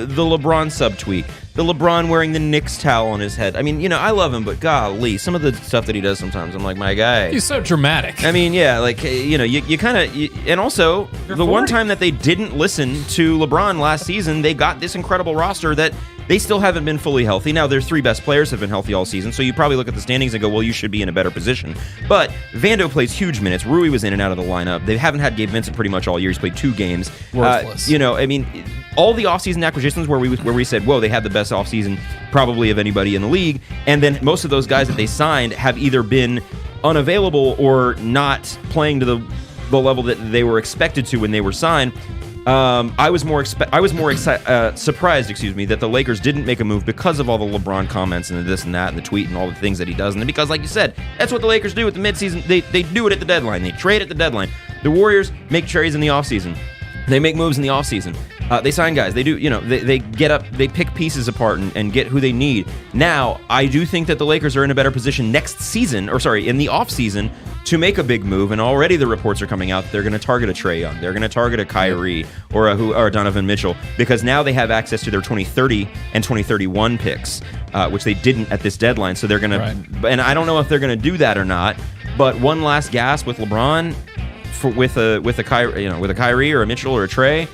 LeBron subtweet, the LeBron wearing the Knicks towel on his head. I mean, I love him, but golly, some of the stuff that he does sometimes, I'm like, my guy. He's so dramatic. I mean, yeah, like, you kind of, and also, the one time that they didn't listen to LeBron last season, they got this incredible roster that they still haven't been fully healthy. Now, their 3 best players have been healthy all season, so you probably look at the standings and go, well, you should be in a better position. But Vando plays huge minutes. Rui was in and out of the lineup. They haven't had Gabe Vincent pretty much all year. He's played 2 games. Worthless. I mean, all the offseason acquisitions where we said, whoa, they had the best offseason probably of anybody in the league, and then most of those guys that they signed have either been unavailable or not playing to the level that they were expected to when they were signed. I was more surprised, that the Lakers didn't make a move because of all the LeBron comments and the this and that and the tweet and all the things that he does. And because, like you said, that's what the Lakers do at the midseason. They do it at the deadline. They trade at the deadline. The Warriors make trades in the offseason. They make moves in the offseason. They sign guys. They do, they get up, they pick pieces apart and get who they need. Now, I do think that the Lakers are in a better position in the offseason to make a big move. And already the reports are coming out that they're going to target a Trae Young. They're going to target a Kyrie or a Donovan Mitchell because now they have access to their 2030 and 2031 picks, which they didn't at this deadline. So they're going to, and I don't know if they're going to do that or not. But one last gasp with LeBron. With a Kyrie or a Mitchell or a Trae,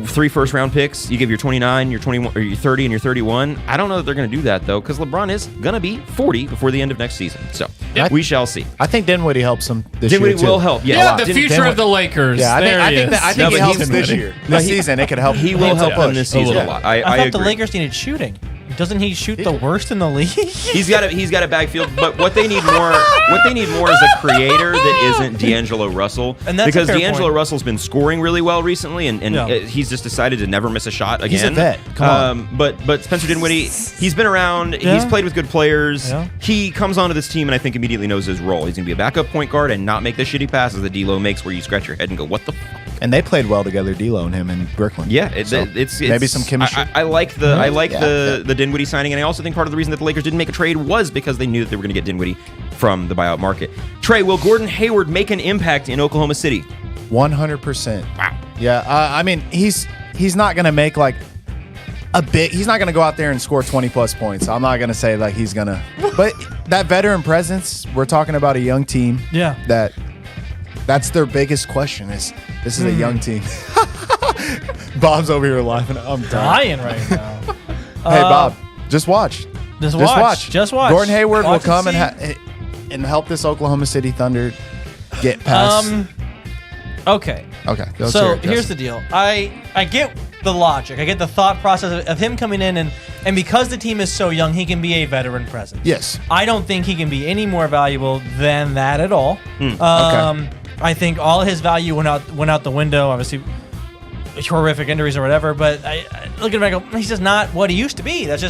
3 first-round picks. You give your 29, your 21, or your 30, and your 31. I don't know that they're going to do that though, because LeBron is going to be 40 before the end of next season. So we shall see. I think Dinwiddie helps them this year too. Dinwiddie will help. Yeah, the future of the Lakers. Yeah, I think he helps this year. This season, it could help. He will help them this season a lot. I thought the Lakers needed shooting. Doesn't he shoot the worst in the league? He's got a backfield, but what they need more is a creator that isn't D'Angelo Russell. And that's a because fair D'Angelo point. Russell's been scoring really well recently, and Yeah. he's just decided to never miss a shot again. He's a vet. Come on. But Spencer Dinwiddie, he's been around. Yeah. He's played with good players. Yeah. He comes onto this team, and I think immediately knows his role. He's going to be a backup point guard and not make the shitty passes that D'Lo makes, where you scratch your head and go, "What the?" And they played well together, D'Lo and him in Brooklyn. Yeah, So it's maybe some chemistry. I like the Yeah. Dinwiddie signing, and I also think part of the reason that the Lakers didn't make a trade was because they knew that they were going to get Dinwiddie from the buyout market. Trey, will Gordon Hayward make an impact in Oklahoma City? 100%. Wow. Yeah, I mean, he's not going to make like he's not going to go out there and score 20 plus points. I'm not going to say like he's going to, but that veteran presence, we're talking about a young team. Yeah. That's their biggest question is this is a young team. Bob's over here laughing. I'm dying. Dying right now. Hey, Bob, just watch. Just watch. Just watch. Gordon Hayward Watch will come and and help this Oklahoma City Thunder get past. Okay. Okay. let's So hear it, here's Justin. the deal. I get the logic. I get the thought process of him coming in and because the team is so young, he can be a veteran presence. Yes. I don't think he can be any more valuable than that at all. okay. I think all of his value went out the window. Obviously, horrific injuries or whatever. But I look at him and I go, he's just not what he used to be. That's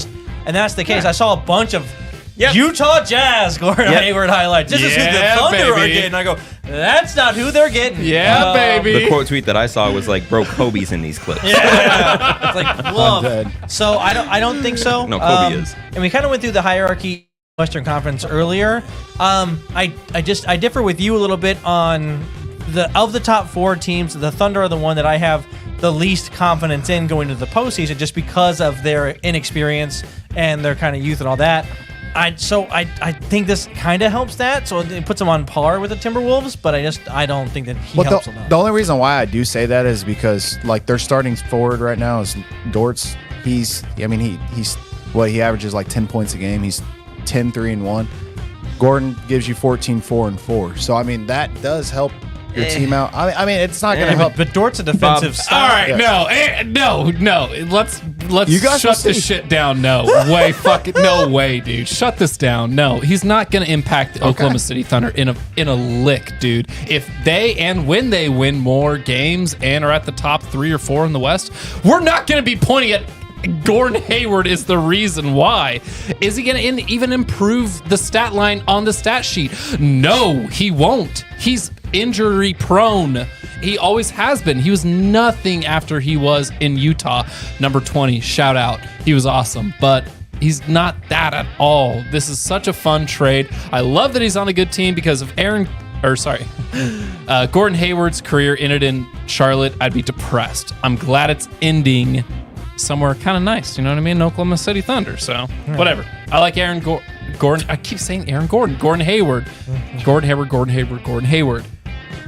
the case. I saw a bunch of Utah Jazz Gordon Hayward highlights. This is who the Thunder are getting. I go, that's not who they're getting. Yeah, baby. The quote tweet that I saw was like, "Bro, Kobe's in these clips." Yeah. It's like, whoa. dead. So I don't think so. No, Kobe is. And we kind of went through the hierarchy Western Conference earlier. I differ with you a little bit on the top 4 teams. The Thunder are the one that I have the least confidence in going to the postseason, just because of their inexperience and their kind of youth and all that. I think this kind of helps that, so it puts them on par with the Timberwolves. But I don't think that he helps them out. The only reason why I do say that is because like their starting forward right now is Dortz. He averages like 10 points a game. He's 10, 3, and 1. Gordon gives you 14, 4, and 4. So I mean that does help your team out. I mean it's not going to help. But Dort's a defensive style. All right, no. Let's You guys shut will this see. shit down. No way, no way, dude. Shut this down. No, he's not going to impact the Oklahoma City Thunder in a lick, dude. If when they win more games and are at the top 3 or 4 in the West, we're not going to be pointing at Gordon Hayward is the reason why. Is he going to even improve the stat line on the stat sheet? No, he won't. He's injury prone. He always has been. He was nothing after he was in Utah. Number 20, shout out. He was awesome, but he's not that at all. This is such a fun trade. I love that he's on a good team because of Gordon Hayward's career ended in Charlotte. I'd be depressed. I'm glad it's ending somewhere kind of nice. You know what I mean? Oklahoma City Thunder. So whatever. I like Aaron Gordon. I keep saying Aaron Gordon. Gordon Hayward. Gordon Hayward.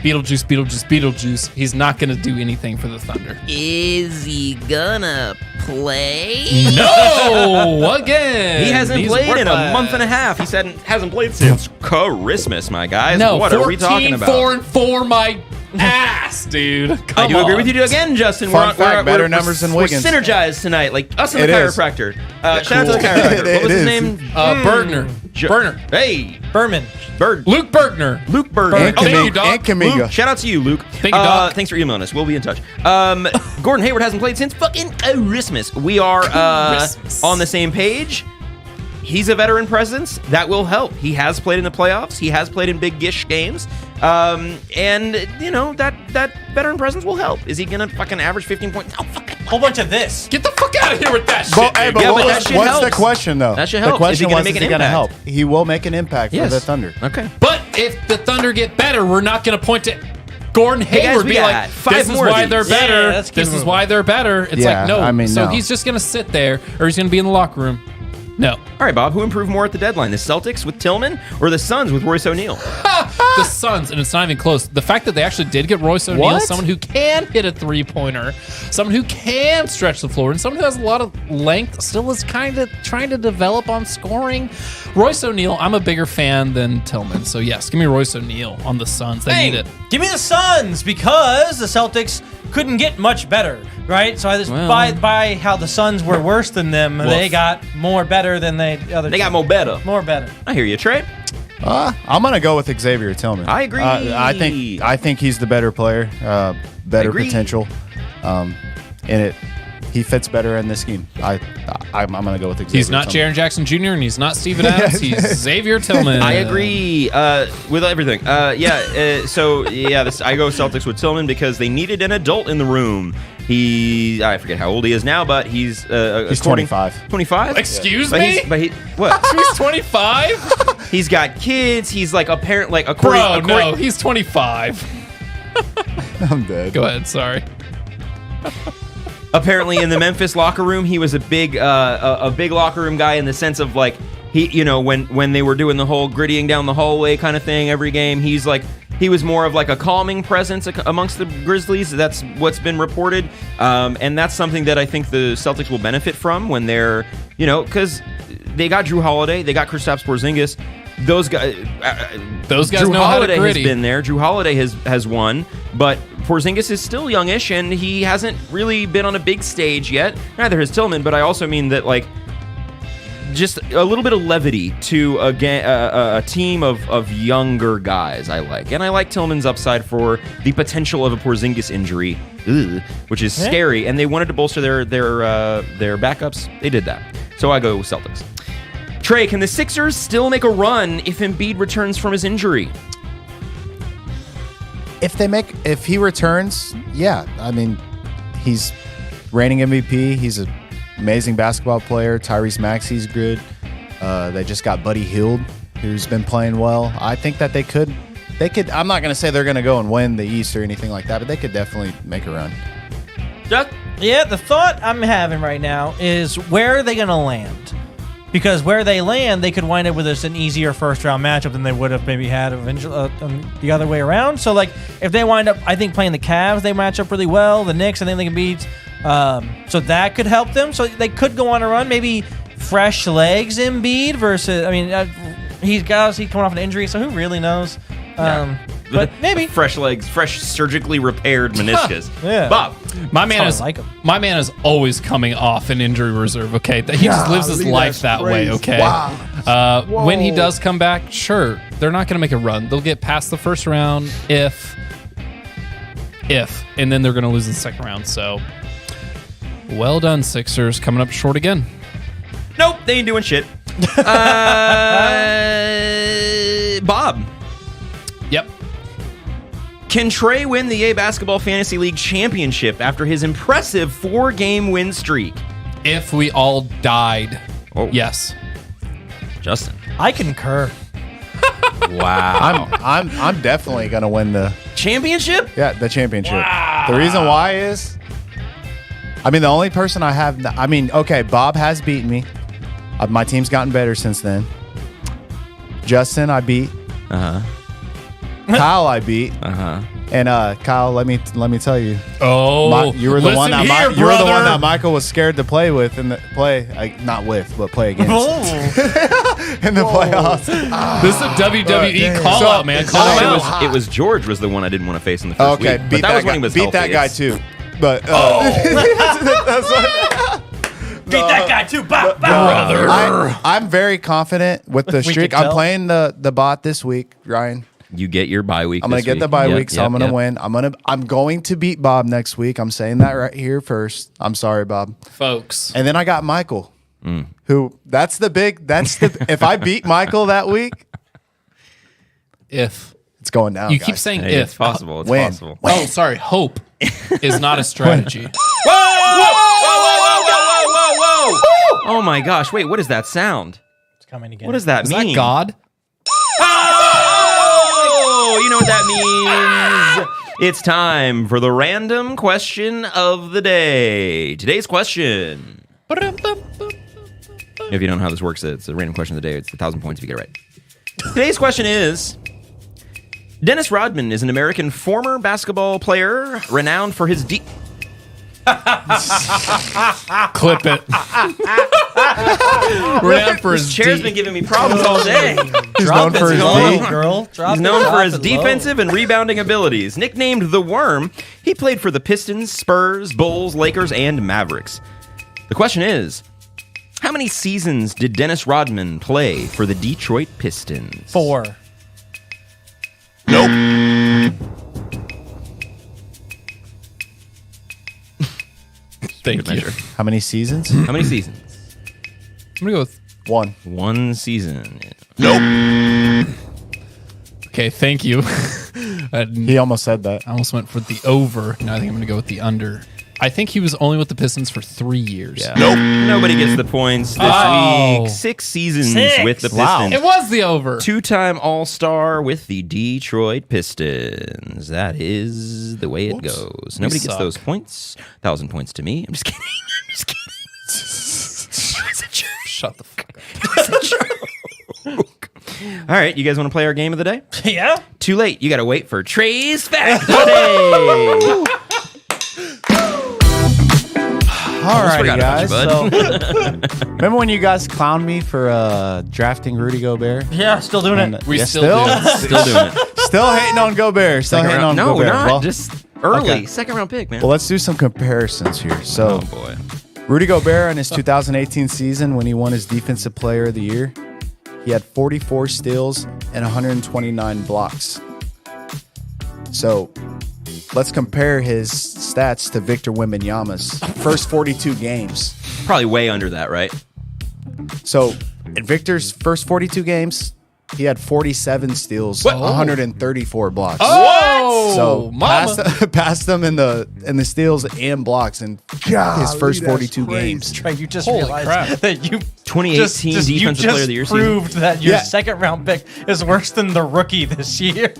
Beetlejuice. He's not going to do anything for the Thunder. Is he gonna play? No! Again! He hasn't He's played in a worthless. month and a half. He said hasn't played since Christmas, my guys. No, what are we talking about? 4-4 my ass, dude. I do agree with you again, Justin. Fun fact, better numbers than Wiggins. We're synergized tonight, like us and the It is. chiropractor. Shout out to the chiropractor. It What was his is. name? Bergner. Berner. Hey, Berman. Luke Bergner. Luke Berger. And Oh, thank Kaminga. you, dog. And Kaminga. Luke, shout out to you, Luke. Thank you, dog. Thanks for emailing us. We'll be in touch. Gordon Hayward hasn't played since fucking Christmas. We are Christmas. on the same page. He's a veteran presence. That will help. He has played in the playoffs. He has played in big gish games. And, you know, that veteran presence will help. Is he going to fucking average 15 points? Oh, fucking Whole bunch of this. Get the fuck out of here with that shit. But, hey, but Yeah, what but was- that shit what's the helps. question though? That shit The helps. question Is he gonna was, make is an he gonna impact? help? He will make an impact for the Thunder. Okay. But if the Thunder get better, we're not going to point to Gordon Hey, guys, Hayward we be got like, 5 this is more of why these. they're better. Yeah, let's keep This is moving. why they're better. It's Yeah, like, no. I mean, so no. he's just going to sit there or he's going to be in the locker room. No. All right, Bob, who improved more at the deadline? The Celtics with Tillman or the Suns with Royce O'Neal? The Suns, and it's not even close. The fact that they actually did get Royce O'Neal, What? someone who can hit a three-pointer, someone who can stretch the floor, and someone who has a lot of length, still is kind of trying to develop on scoring. Royce O'Neal, I'm a bigger fan than Tillman. So, yes, give me Royce O'Neal on the Suns. They need it. Give me the Suns because the Celtics couldn't get much better, right? So by how the Suns were worse than them, they got more better than they got more better. More better. I hear you, Trey. I'm gonna go with Xavier Tillman. I agree. I think he's the better player, better Agree. potential, and he fits better in this scheme. I'm gonna go with Xavier. He's not Tillman. Jaren Jackson Jr. and he's not Steven Adams. He's Xavier Tillman. I agree with everything. I go Celtics with Tillman because they needed an adult in the room. I forget how old he is now, but he's 25. 25? Excuse But me? what? He's 25? He's got kids. He's like a parent, like No, he's 25. I'm dead. Go ahead, sorry. Apparently, in the Memphis locker room, he was a big locker room guy in the sense of like when they were doing the whole grittying down the hallway kind of thing every game. He was more of like a calming presence amongst the Grizzlies. That's what's been reported, and that's something that I think the Celtics will benefit from when they're because they got Drew Holiday, they got Kristaps Porzingis. Those guys Drew know Holiday how to has been there. Drew Holiday has won, but Porzingis is still youngish, and he hasn't really been on a big stage yet. Neither has Tillman, but I also mean that like just a little bit of levity to a team of younger guys. I like Tillman's upside for the potential of a Porzingis injury, which is scary. And they wanted to bolster their backups. They did that, so I go with Celtics. Trey, can the Sixers still make a run if Embiid returns from his injury? If he returns, yeah. I mean, he's reigning MVP. He's an amazing basketball player. Tyrese Maxey's good. They just got Buddy Hield, who's been playing well. I think that they could. I'm not going to say they're going to go and win the East or anything like that, but they could definitely make a run. Duck? Yeah, the thought I'm having right now is where are they going to land? Because where they land, they could wind up with an easier first-round matchup than they would have maybe had the other way around. So, like, if they wind up, I think, playing the Cavs, they match up really well. The Knicks, I think they can beat. So that could help them. So they could go on a run. Maybe fresh legs Embiid versus, he's coming off an injury, so who really knows? But maybe. Fresh legs, fresh surgically repaired meniscus. Yeah. Bob. My man is always coming off an injury reserve, okay? He just lives his life that way, okay? Wow. When he does come back, sure, they're not going to make a run. They'll get past the first round if, and then they're going to lose in the second round. So, well done, Sixers. Coming up short again. Nope, they ain't doing shit. Bob. Yep. Can Trey win the EA Basketball Fantasy League Championship after his impressive 4-game win streak? If we all died, yes. Justin. I concur. Wow. I'm definitely gonna win the championship? Yeah, the championship. Wow. The reason why is, the only person I have. Okay, Bob has beaten me. My team's gotten better since then. Justin, I beat. Kyle, I beat. And Kyle, let me tell you. You were the one that Michael was scared to play with in the play, not with, but play against in the playoffs. This is a WWE call out, man. Call him out. It was George was the one I didn't want to face in the first week. Beat that guy. Beat that guy too. But beat that guy too, brother. I'm very confident with the streak. I'm playing the bot this week, Ryan. You get your bye week. I'm gonna get the bye week, so I'm gonna win. I'm going to beat Bob next week. I'm saying that right here first. I'm sorry, Bob, folks. And then I got Michael, who if I beat Michael that week, if it's going down. You keep saying if it's possible. It's possible. Oh, sorry. Hope is not a strategy. Whoa! Oh my gosh! Wait, what is that sound? It's coming again. What does that mean? Is that God? Oh, you know what that means. It's time for the random question of the day. Today's question. If you don't know how this works, it's a random question of the day. It's 1,000 points if you get it right. Today's question is: Dennis Rodman is an American former basketball player renowned for his Clip it. We're down for his Chair's D. been giving me problems all day. He's known for his Go, D. girl. Drop He's it, known for drop his it low. defensive and rebounding abilities. Nicknamed the Worm, he played for the Pistons, Spurs, Bulls, Lakers, and Mavericks. The question is, how many seasons did Dennis Rodman play for the Detroit Pistons? 4. Thank you. measure. How many seasons? How many seasons? I'm gonna go with. 1. One season. Okay, thank you. He almost said that. I almost went for the over. Now I think I'm gonna go with the under. I think he was only with the Pistons for 3 years. Yeah. Nobody gets the points this Oh. week. 6 seasons 6. with the Pistons. Wow. It was the over. Two-time All-Star with the Detroit Pistons. That is the way it goes. Nobody gets suck. those points. 1,000 points to me. I'm just kidding. I'm just kidding. It's a joke. Shut the fuck up. It's a joke. All right, you guys want to play our game of the day? Yeah. Too late. You got to wait for Trey's Fact Monday. Alrighty, forgot about guys. you, So, remember when you guys clowned me for drafting Rudy Gobert? Yeah, still doing And, it. We yeah, still do. Still doing it. Still hating on Gobert. Still hating on No, Gobert. we're not. Well, Just early. okay. Second round pick, man. well, let's do some comparisons here. So, Oh, boy. Rudy Gobert in his 2018 season, when he won his Defensive Player of the Year, he had 44 steals and 129 blocks. So, let's compare his stats to Victor Wembanyama's first 42 games. Probably way under that, right? So, in Victor's first 42 games, he had 47 steals, 134 blocks. Oh, So mama. passed them in the steals and blocks in his first that's 42 crazy. games. Trey, you just Holy realized crap. that you 2018 you Defensive Player of the Year season. proved that your Yeah. second round pick is worse than the rookie this year.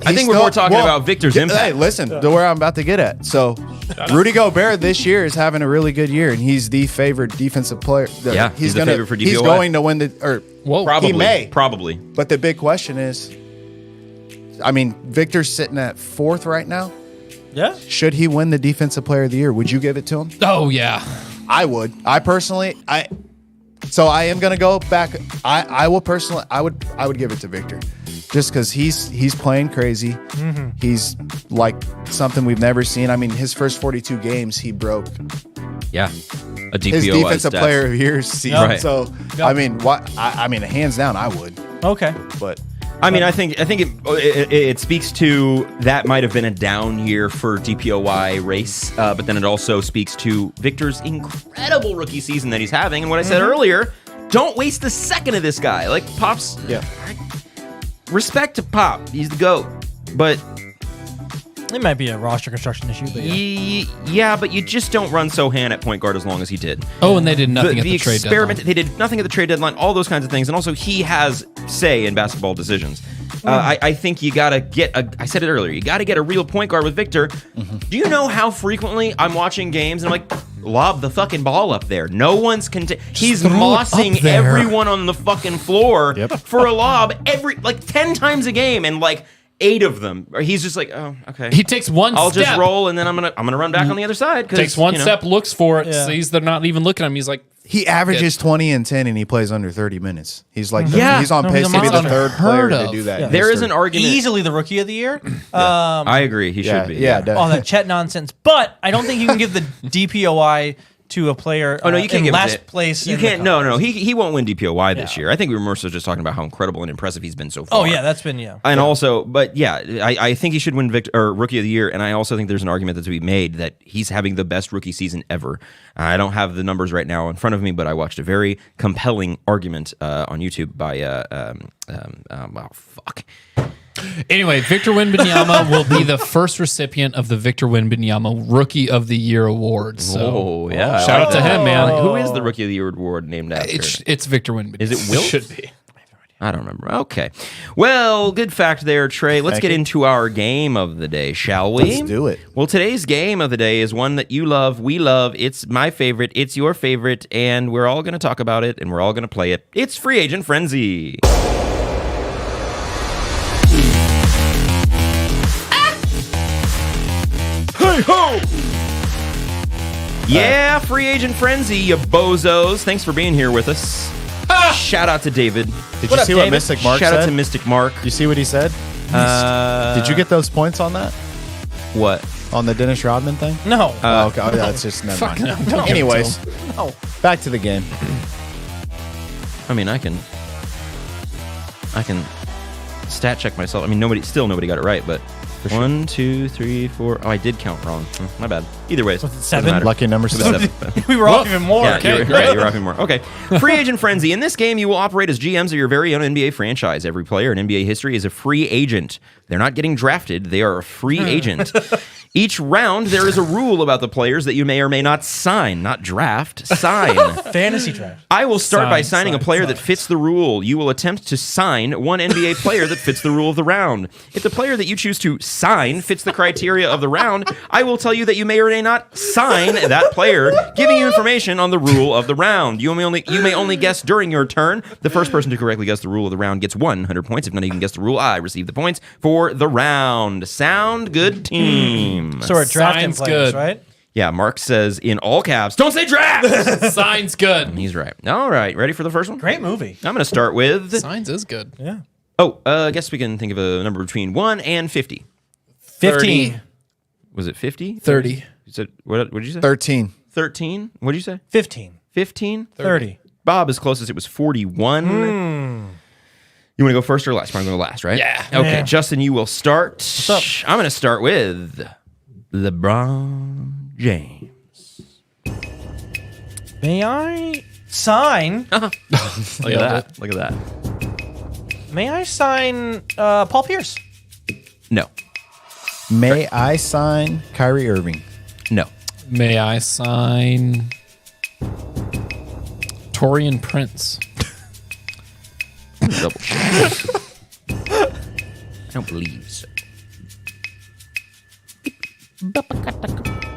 I think we're more talking about Victor's impact. Hey, listen, to where I'm about to get at. So, Rudy Gobert this year is having a really good year, and he's the favored defensive player. Yeah, he's the favorite for He's DPOY. going to win the. Or Whoa. Probably. He may. Probably. But the big question is, I mean, Victor's sitting at 4th right now. Yeah. Should he win the Defensive Player of the Year? Would you give it to him? Oh yeah. I would. I personally, So I am gonna go back. I will personally. I would give it to Victor, just because he's playing crazy. He's like something we've never seen. I mean, his first 42 games, he broke Yeah. A DPOY his Defensive stats. Player of the Year season. Right. So I mean, I mean, hands down, I would. Okay. But I mean, I think it speaks to that might have been a down year for DPOY race, but then it also speaks to Victor's incredible rookie season that he's having. And what I said earlier, don't waste a second of this guy. Like Pop's, respect to Pop, he's the GOAT. But It might be a roster construction issue, but yeah. yeah, but you just don't run Sohan at point guard as long as he did. Oh, and they did nothing at the trade experiment, deadline. They did nothing at the trade deadline, all those kinds of things. And also, he has say in basketball decisions. I think you got to get I said it earlier, you got to get a real point guard with Victor. Do you know how frequently I'm watching games and I'm like, lob the fucking ball up there? No one's he's throw it mossing up there. everyone on the fucking floor for a lob 10 times a game, and like 8 of them. Or he's just like, oh, okay. He takes one I'll step. just roll, and then I'm gonna run back on the other side. Takes one step, looks for it, sees they're not even looking at him. He's like, he averages 20 and 10, and he plays under 30 minutes. He's like, Yeah. he's on No, pace he's to be the unheard third player to of. do that. Yeah. in There is history. an argument. Easily the rookie of the year. I agree. He Yeah, should be. yeah, All that Chet nonsense. But I don't think you can give the DPOI to a player Oh no, you can't in give last it to, place. You in the can't. No, conference. he won't win DPOY this Yeah. year. I think we were more so just talking about how incredible and impressive he's been so far. Oh yeah, that's been And also, but yeah, I think he should win Rookie of the Year, and I also think there's an argument that's to be made that he's having the best rookie season ever. I don't have the numbers right now in front of me, but I watched a very compelling argument on YouTube by fuck. anyway, Victor Wembanyama will be the first recipient of the Victor Wembanyama Rookie of the Year award. So Oh yeah, shout out to him, man. Who is the Rookie of the Year award named after? It's Victor Wembanyama. Is it Wilt? Should be. I don't remember. Okay. Well, good fact there, Trey. Let's Thank get you. into our game of the day, shall we? Let's do it. Well, today's game of the day is one that you love, we love. It's my favorite, it's your favorite, and we're all going to talk about it, and we're all going to play it. It's Free Agent Frenzy. Hey ho! Yeah, free agent frenzy, you bozos. Thanks for being here with us. Shout out to David. Did What you up, see what David? Mystic Mark Shout said? out to Mystic Mark. You see what he said? Did you get those points on that? What? On the Dennis Rodman thing? No. Oh, okay. Oh, that's just never mind. Anyways, back to the game. I mean, I can stat check myself. I mean, nobody got it right, but 1, 2, 3, 4. Oh, I did count wrong. My bad. Either way, Was it 7? Lucky number It was 7. 7. we were off even more. Yeah, Okay, you're, great. right, you're rocking more. Okay. Free agent frenzy. In this game, you will operate as GMs of your very own NBA franchise. Every player in NBA history is a free agent. They're not getting drafted. They are a free agent. Each round, there is a rule about the players that you may or may not sign, not draft, sign. Fantasy draft. I will start by Sign, signing a sign, player sign. that fits the rule. You will attempt to sign one NBA player that fits the rule of the round. If the player that you choose to sign fits the criteria of the round, I will tell you that you may or may not sign that player, giving you information on the rule of the round. You may only guess during your turn. The first person to correctly guess the rule of the round gets 100 points. If none of you can guess the rule, I receive the points for the round. Sound good, team? So we're drafting Signs players, good. right? Yeah, Mark says in all caps, don't say draft! Signs good. He's right. All right, ready for the first one? Great movie. I'm going to start with... Signs is good. Yeah. Oh, I guess we can think of a number between 1 and 50. 15. Was it 50? 30. You said, what did you say? 13. 13? What did you say? 15. 15? 30. Bob is closest. It was 41. You want to go first or last? I'm going to go last, right? Yeah. Okay, Yeah. Justin, you will start. up? I'm going to start with LeBron James. May I sign? Look at that. Look at that. May I sign Paul Pierce? No. May I sign Kyrie Irving? No. May I sign Torian Prince? Double check. I don't believe so.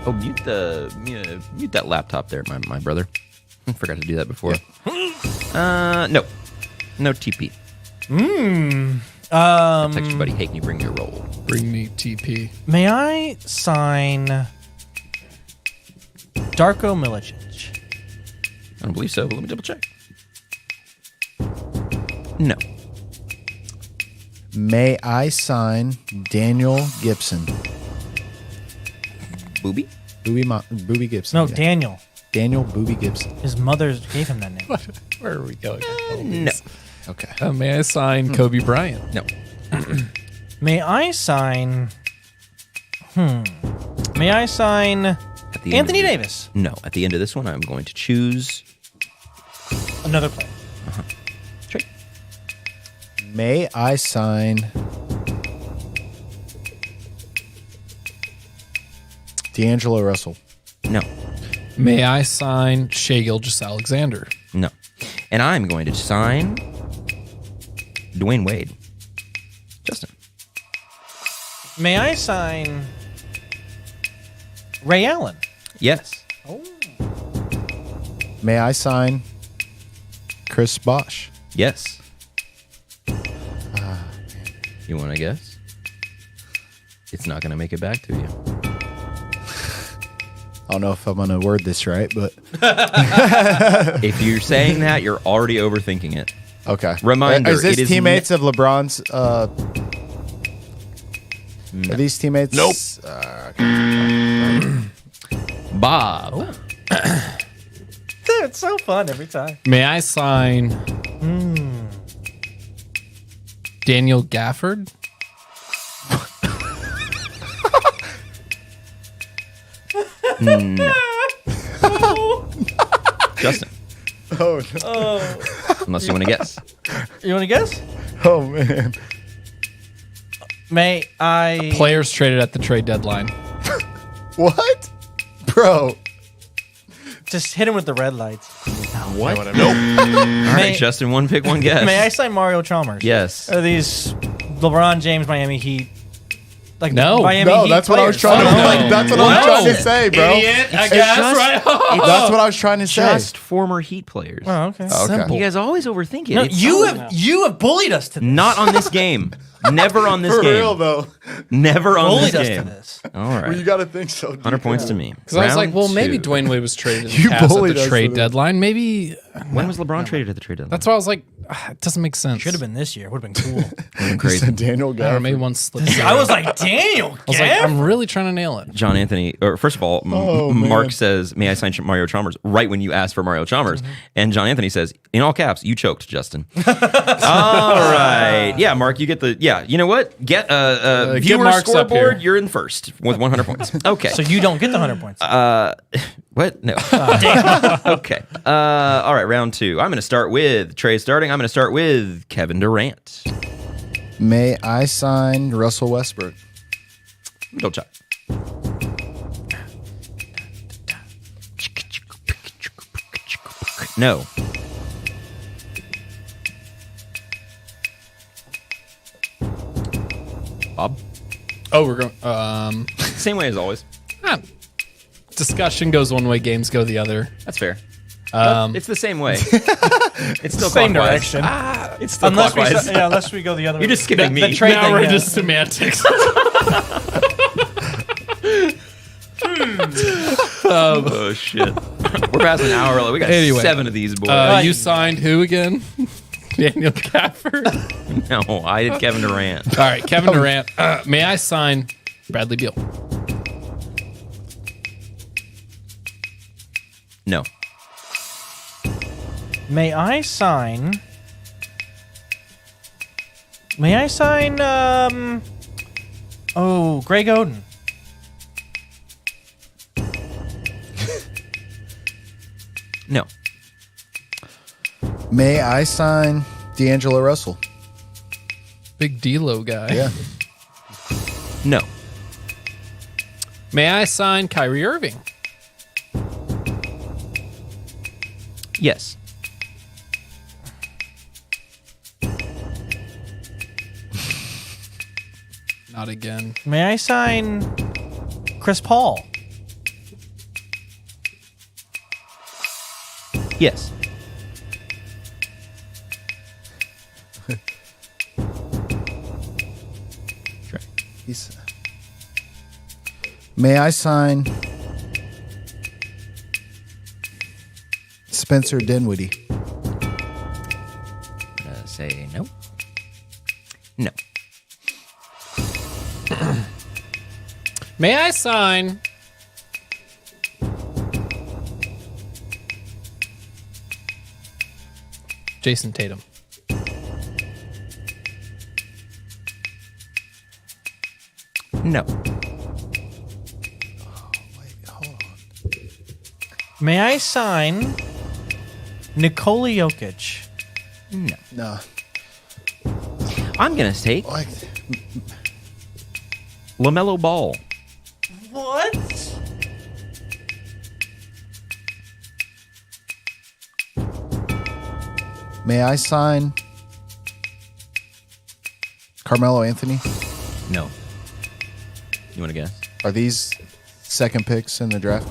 Oh, mute that laptop there, my brother. I forgot to do that before. No. No TP. Text your buddy, hey, can you bring your roll? Bring me TP. May I sign Darko Milicic? I don't believe so, but let me double check. No. May I sign Daniel Gibson? Booby? Booby Gibson. No, yeah. Daniel. Daniel Booby Gibson. His mother gave him that name. Where are we going? No. Okay. May I sign Kobe Bryant? No. May I sign? May I sign At the end Anthony of the- Davis? No. At the end of this one, I'm going to choose. Another player. Trey. May I sign D'Angelo Russell? No. May I sign Shai Gilgeous-Alexander? No. And I'm going to sign Dwayne Wade. Justin. May I sign Ray Allen? Yes. May I sign Chris Bosh? Yes. You want to guess? It's not going to make it back to you. I don't know if I'm going to word this right, but If you're saying that, you're already overthinking it. okay. Reminder, Is this it is teammates of LeBron's? Are these teammates? Nope. Bob. It's so fun every time. May I sign Daniel Gafford? Justin. Oh, Unless you want to guess. You want to guess? oh man. May I? Players traded at the trade deadline. What? Bro. Just hit him with the red lights. What? Nope. All right, May- Justin, one pick, one guess. May I sign Mario Chalmers? Yes. Are these LeBron James Miami Heat like No. Miami No, Heat that's what I was players. trying to. No. Like, that's what I was trying to say, bro. Idiot, I guess, just- right? That's what I was trying to say. Just former Heat players. Oh, okay. Okay. You guys always overthink it. No, It's you have bullied us to this. not on this game. Never on this For game. real though. Never on bullied this us game. to this. All right. Well, you got to think so. 100 points to me. Because I was like, Round well, maybe two. Dwayne Wade was traded in You the Cavs at bullied the us trade with it. deadline. Maybe When was LeBron traded at the trade deadline? that's why I was like, it doesn't make sense. Should have been this year. Would have been cool. crazy. Daniel I don't know, Gafford. maybe one slipped. I was like, Daniel. I was like, I'm really trying to nail it. John Anthony, or first of all, Mark says, "May I sign Mario Chalmers?" Right when you ask for Mario Chalmers, and John Anthony says, in all caps, "You choked, Justin." All right, yeah, Mark, you get the You know what? Get a viewer Mark's up scoreboard. here. You're in first with 100 points. Okay. So you don't get the 100 points. What? No. Okay. All right, round two. I'm going to start with Trey starting. I'm going to start with Kevin Durant. May I sign Russell Westbrook? Go Chuck. No. Bob. Oh, we're going. Same way as always. Discussion goes one way, games go the other. That's fair. It's the same way. It's still Same clockwise. direction. It's still unless clockwise. unless we go the other way. You're just skipping me. The trade Now thing, we're yeah. just semantics. Oh shit. We're past an hour early. We got Anyway. 7 of these boys. You signed who again? Daniel Gafford. No, I did Kevin Durant. All right, Kevin Durant. May I sign Bradley Beal? No. May I sign? Greg Oden. No. May I sign D'Angelo Russell? Big D-Lo guy. Yeah. No. May I sign Kyrie Irving? Yes. Not again. May I sign Chris Paul? Yes. May I sign Spencer Dinwiddie? Say no. No. May I sign Jason Tatum? No. May I sign Nikola Jokic? No. No. I'm gonna take Like, LaMelo Ball. What? may I sign Carmelo Anthony? No. You want to guess? Are these second picks in the draft?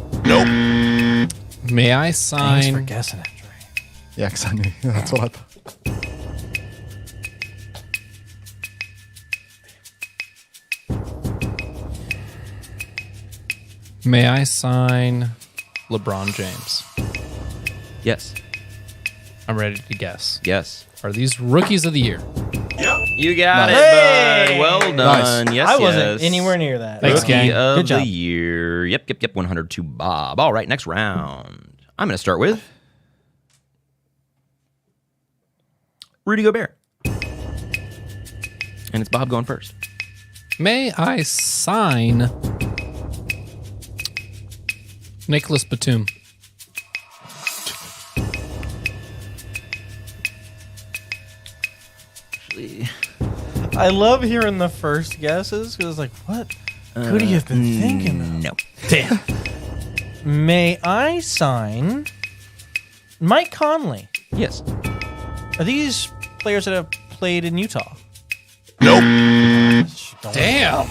May I Thanks for sign guessing it, Dre. Yeah, because I knew that's what I thought. May I sign LeBron James? Yes. I'm ready to guess. Yes. Are these rookies of the year? You got Nice. it, Hey! bud. Well done. Yes, I wasn't yes. anywhere near that. Thanks, Rookie gang. of Good job. the year. Yep. 100 to Bob. All right, next round. I'm going to start with Rudy Gobert. And it's Bob going first. May I sign Nicholas Batum? I love hearing the first guesses because it's like, what could he have been thinking of? No. Damn. May I sign Mike Conley? Yes. Are these players that have played in Utah? Nope. Damn.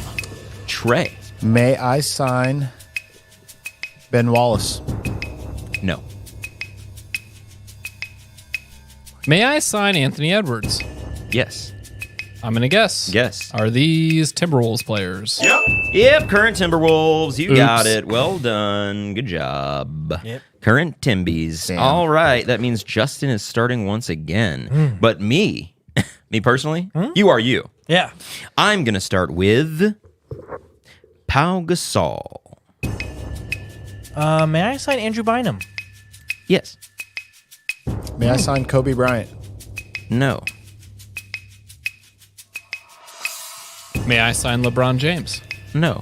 Trey. May I sign Ben Wallace? No. May I sign Anthony Edwards? Yes. I'm going to guess. Yes. Are these Timberwolves players? Yep, current Timberwolves. You got Oops. it. Well done. Good job. Yep. Current Timbies. Damn. All right. That means Justin is starting once again. But me personally, you are you. Yeah. I'm going to start with Pau Gasol. May I sign Andrew Bynum? Yes. May I sign Kobe Bryant? No. May I sign LeBron James? No.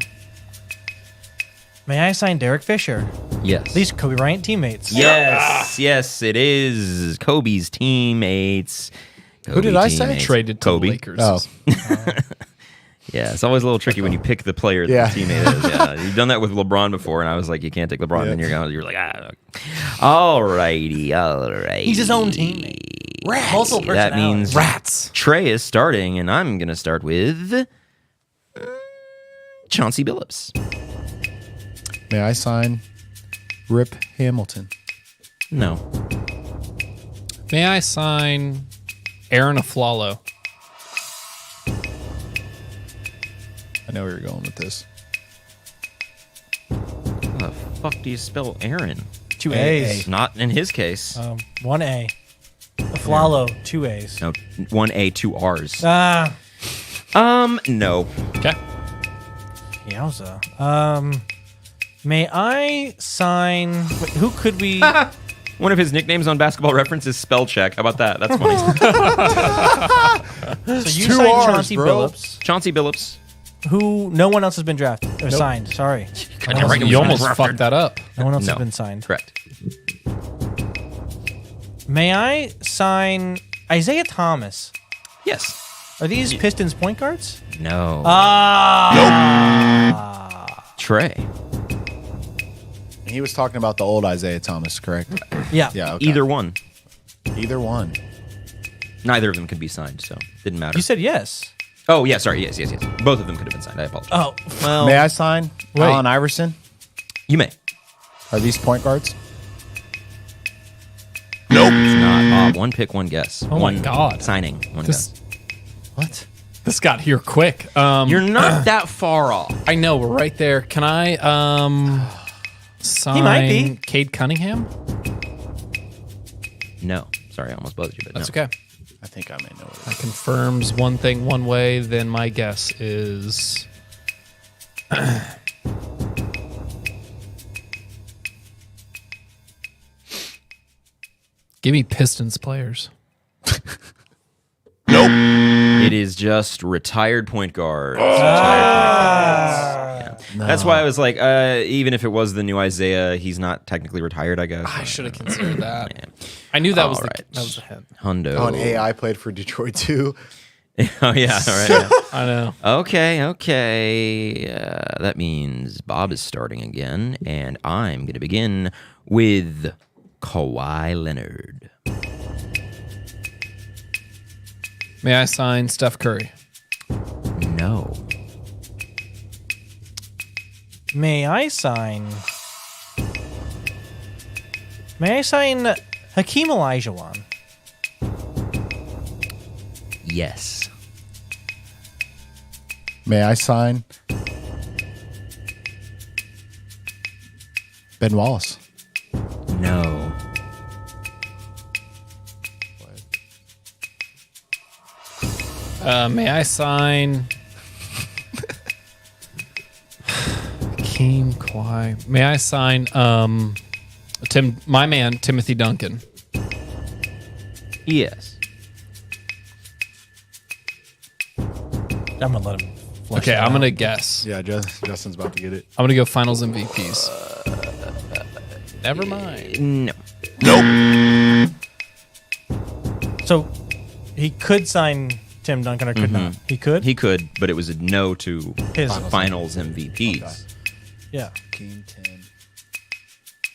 May I sign Derek Fisher? Yes. These Kobe Bryant teammates. Yes. Yes, it is Kobe's teammates. Who did I say? teammates. Traded to Kobe. the Lakers. Oh, Yeah, it's always a little tricky when you pick the player that Yeah. the teammate is. Yeah, you've done that with LeBron before, and I was like, you can't take LeBron. And then you're like, all righty. He's his own teammate. Multiple That means Rats. Trey is starting, and I'm gonna start with Chauncey Billups. may I sign Rip Hamilton? No. May I sign Aaron Aflalo? I know where you're going with this. How the fuck do you spell Aaron? 2 A's. Not in his case. 1 A. Flalo, 2 A's. No, 1A, 2 R's. Ah, No. Okay. yowza. May I sign? Wait, who could we? One of his nicknames on Basketball Reference is Spell Check. How about that? That's funny. So you 2 signed R's, Chauncey bro. Billups, Chauncey Billups. who no one else has been drafted or signed. Sorry, You almost fucked that up. no one else No. has been signed. Correct. May I sign Isaiah Thomas? Yes. Are these Pistons point guards? No. Trey. He was talking about the old Isaiah Thomas, correct? Yeah. Yeah. Okay. Either one. Either one. Neither of them could be signed, so didn't matter. You said yes. Oh, yeah, sorry. Yes. Both of them could have been signed. I apologize. Oh, well. May I sign Wait. Allen Iverson? You may. Are these point guards? It's not. One pick, one guess. Oh my one God. Signing, one This guess. What? this got here quick. You're not that far off. I know we're right there. Can I sign might be. Cade Cunningham? No. Sorry, I almost buzzed you, but That's no. okay. I think I may know what it That confirms one thing one way. Then my guess is give me Pistons players. It is just retired point guards. Yeah. That's why I was like, even if it was the new Isaiah, he's not technically retired, I guess. I should have considered that. I knew that was All the right. that was the hint. Hundo. Oh, and AI played for Detroit too. Oh, yeah. All right. Yeah. I know. Okay. That means Bob is starting again, and I'm going to begin with Kawhi Leonard. May I sign Steph Curry? No. May I sign Hakeem Olajuwon? Yes. May I sign Ben Wallace? No. May I sign Hakeem Kawhi? May I sign my man Timothy Duncan? Yes. I'm gonna let him. flush Okay, it I'm out. gonna guess. Yeah, Justin's about to get it. I'm gonna go Finals MVPs. Never mind. No. So he could sign Tim Duncan or could not. He could. He could, but it was a no to His- finals MVPs. yeah. King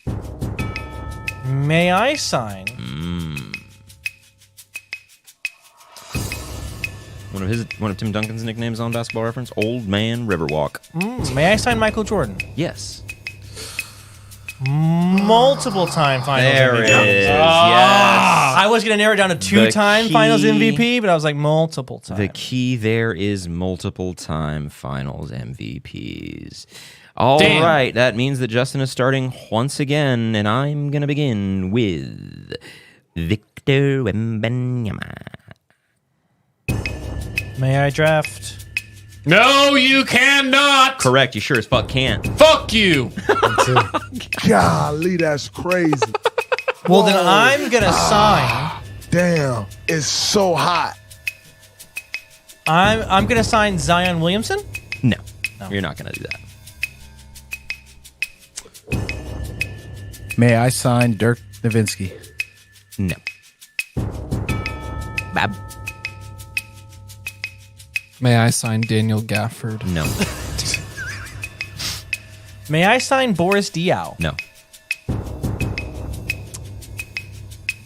10. May I sign One of Tim Duncan's nicknames on Basketball Reference, Old Man Riverwalk. May I sign Michael Jordan? Yes. Multiple time finals There MVP. it is. Yes. I was going to narrow it down to two-time key- finals MVP, but I was like multiple times. The key there is multiple time finals MVPs. All Damn. right, that means that Justin is starting once again, and I'm going to begin with Victor Wembanyama. May I draft? No, you cannot. Correct, you sure as fuck can't. Fuck you. Golly, that's crazy. Well, then I'm going to sign. Damn, it's so hot. I'm going to sign Zion Williamson. No, you're not going to do that. May I sign Dirk Nowitzki? No. Bab. May I sign Daniel Gafford? No. May I sign Boris Diaw? No.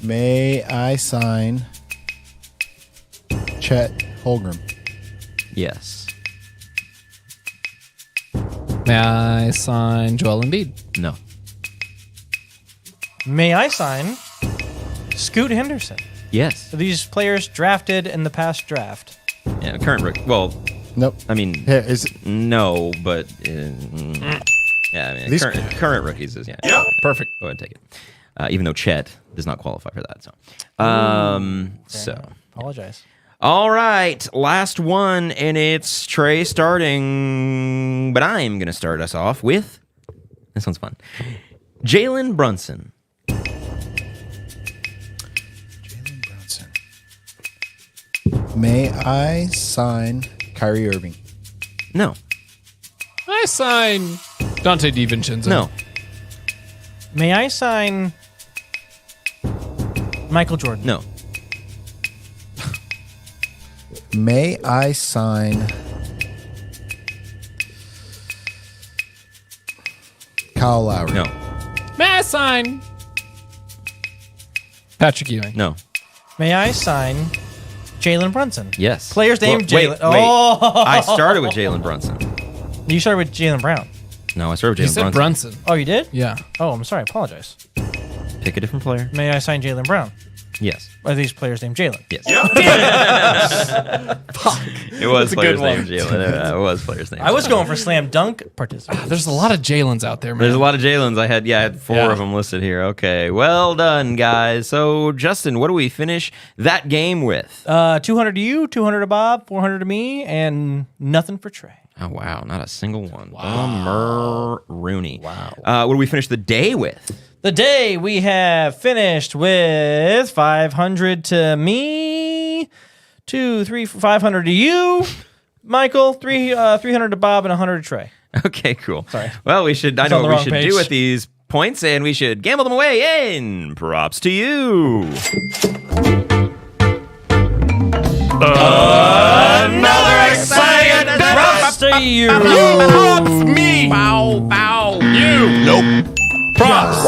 May I sign Chet Holmgren? Yes. May I sign Joel Embiid? No. May I sign Scoot Henderson? Yes. Are these players drafted in the past draft? Yeah, current rook. Well, Nope. I mean, Here, is no, but yeah, I mean, These- current rookies is Perfect. Go ahead and take it. Even though Chet does not qualify for that. So, Apologize. all right, last one, and it's Trey starting, but I'm gonna start us off with this one's fun. Jalen Brunson. Jalen Brunson. May I sign Kyrie Irving? No, I sign Dante DiVincenzo. no, May I sign Michael Jordan? no, May I sign Kyle Lowry? no, May I sign Patrick Ewing? no. May I sign Jalen Brunson? Yes. Player's name, Wait, Jalen. wait. Oh. I started with Jalen Brunson. You started with Jalen Brown. No, I started You with said Jalen Brunson. Brunson. Oh, you did? Yeah. Oh, I'm sorry. I apologize. Pick a different player. May I sign Jalen Brown? Yes. Are these players named Jalen? Yes. It was player's name, Jalen. It was player's name. I was going for slam dunk participants. There's a lot of Jalen's out there, man. There's a lot of Jalen's. I had four Yeah. of them listed here. Okay, well done, guys. So, Justin, what do we finish that game with? 200 to you, 200 to Bob, 400 to me, and nothing for Trey. Oh, wow, not a single one. Wow. Rooney. Wow. What do we finish the day with? The day we have finished with 500 to me, 500 to you, Michael, 300 to Bob, and 100 to Trey. Okay, cool. Sorry. Well, I know on the what we wrong should page. do with these points, and we should gamble them away in props to you. Another exciting Props to you. Props me. Bow, bow. You. Nope. Props.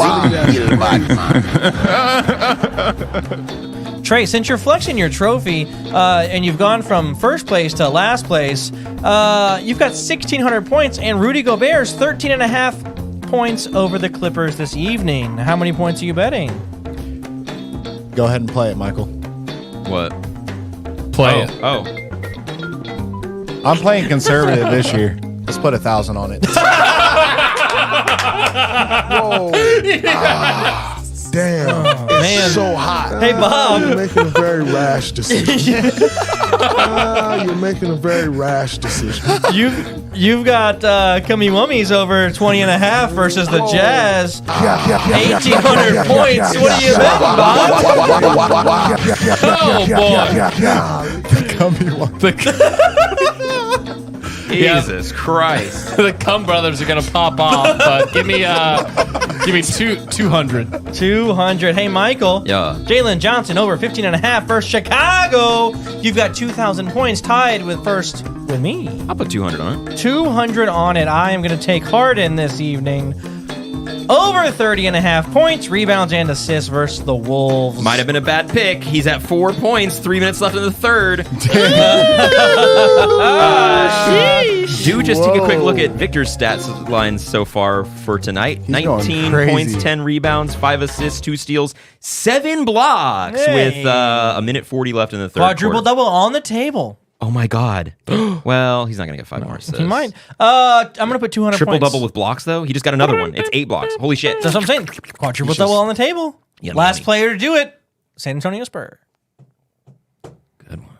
Trey, since you're flexing your trophy and you've gone from first place to last place, you've got 1,600 points, and Rudy Gobert's 13.5 points over the Clippers this evening. How many points are you betting? Go ahead and play it, Michael. What? Play it. Oh. I'm playing conservative this year. Let's put 1,000 on it. Whoa. Damn. It's man. so hot. Hey, Bob. You're making a very rash decision. You're making a very rash decision. You've got Cummy Wummies over 20.5 versus the Jazz. 1,800 points. What are you betting, Bob? Oh, boy. Jesus Christ. The Cum brothers are gonna pop off, but give me 200. 200. Hey, Michael. Yeah. Jalen Johnson over 15.5 versus Chicago. You've got 2,000 points, tied with first with me. I'll put 200 on it. 200 on it. I am going to take Harden this evening. over 30.5 points, rebounds, and assists versus the Wolves. Might have been a bad pick. He's at 4 points, 3 minutes left in the third. Do just take a quick look at Victor's stats lines so far for tonight. He's going 19 crazy. points, 10 rebounds, 5 assists, 2 steals, 7 blocks Hey. with a minute 40 left in the third Quadruple quarter. double on the table. Oh my God. Well, he's not going to get 5 more assists. He might. I'm going to put 200 Triple points. double with blocks, though? He just got another one. It's 8 blocks. Holy shit. That's what I'm saying. Quadruple double on the table. Yeah, Last money. player to do it, San Antonio Spurs. Good one.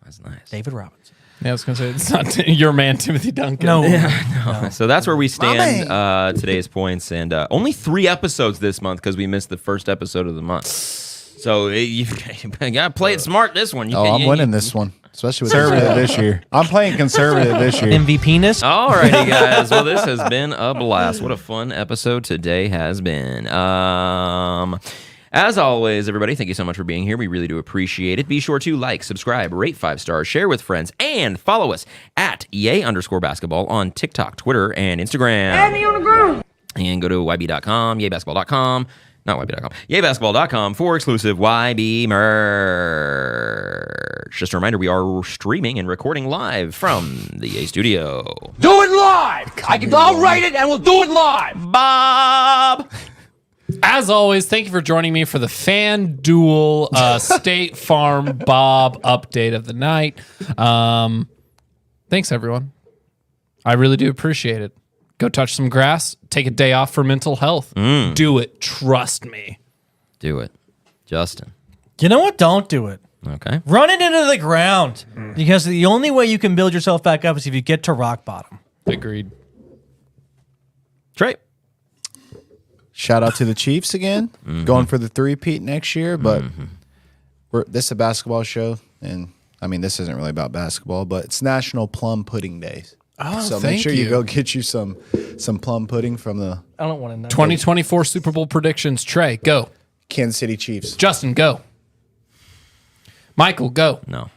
That's nice. David Robinson. Yeah, I was gonna say it's not your man Timothy Duncan. No. So that's where we stand today's points. And only 3 episodes this month because we missed the first episode of the month. So you got to play it smart this one. I'm winning this one, especially with conservative this year. I'm playing conservative this year. MVP-ness. Alrighty, guys. Well, this has been a blast. What a fun episode today has been. As always, everybody, thank you so much for being here. We really do appreciate it. Be sure to like, subscribe, rate 5 stars, share with friends, and follow us at @EA_basketball on TikTok, Twitter, and Instagram. And go to YB.com, YayBasketball.com. Not YB.com. YayBasketball.com for exclusive YB merch. Just a reminder, we are streaming and recording live from the Yay Studio. Do it live! I'll write it and we'll do it live! Bob! As always, thank you for joining me for the FanDuel State Farm Bob update of the night. Thanks, everyone. I really do appreciate it. Go touch some grass. Take a day off for mental health. Do it. Trust me. Do it. Justin. You know what? Don't do it. Okay. Run it into the ground. Because the only way you can build yourself back up is if you get to rock bottom. Agreed. Trey. Shout out to the Chiefs again, going for the 3-peat next year. But this is a basketball show, and I mean this isn't really about basketball, but it's National Plum Pudding Day. Oh, so thank make sure you. you go get you some plum pudding from the I don't want to know. 2024 Super Bowl predictions. Trey, go. Kansas City Chiefs. Justin, go. Michael, go. No.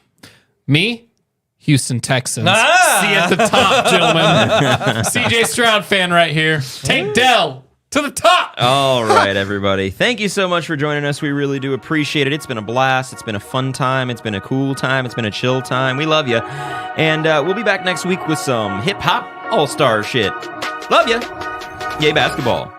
Me, Houston Texans. Ah! See you at the top, gentlemen. CJ Stroud fan right here. Tank Dell to the top. All right, everybody. Thank you so much for joining us. We really do appreciate it. It's been a blast. It's been a fun time. It's been a cool time. It's been a chill time. We love you. And we'll be back next week with some hip-hop all-star shit. Love you. Yay, basketball.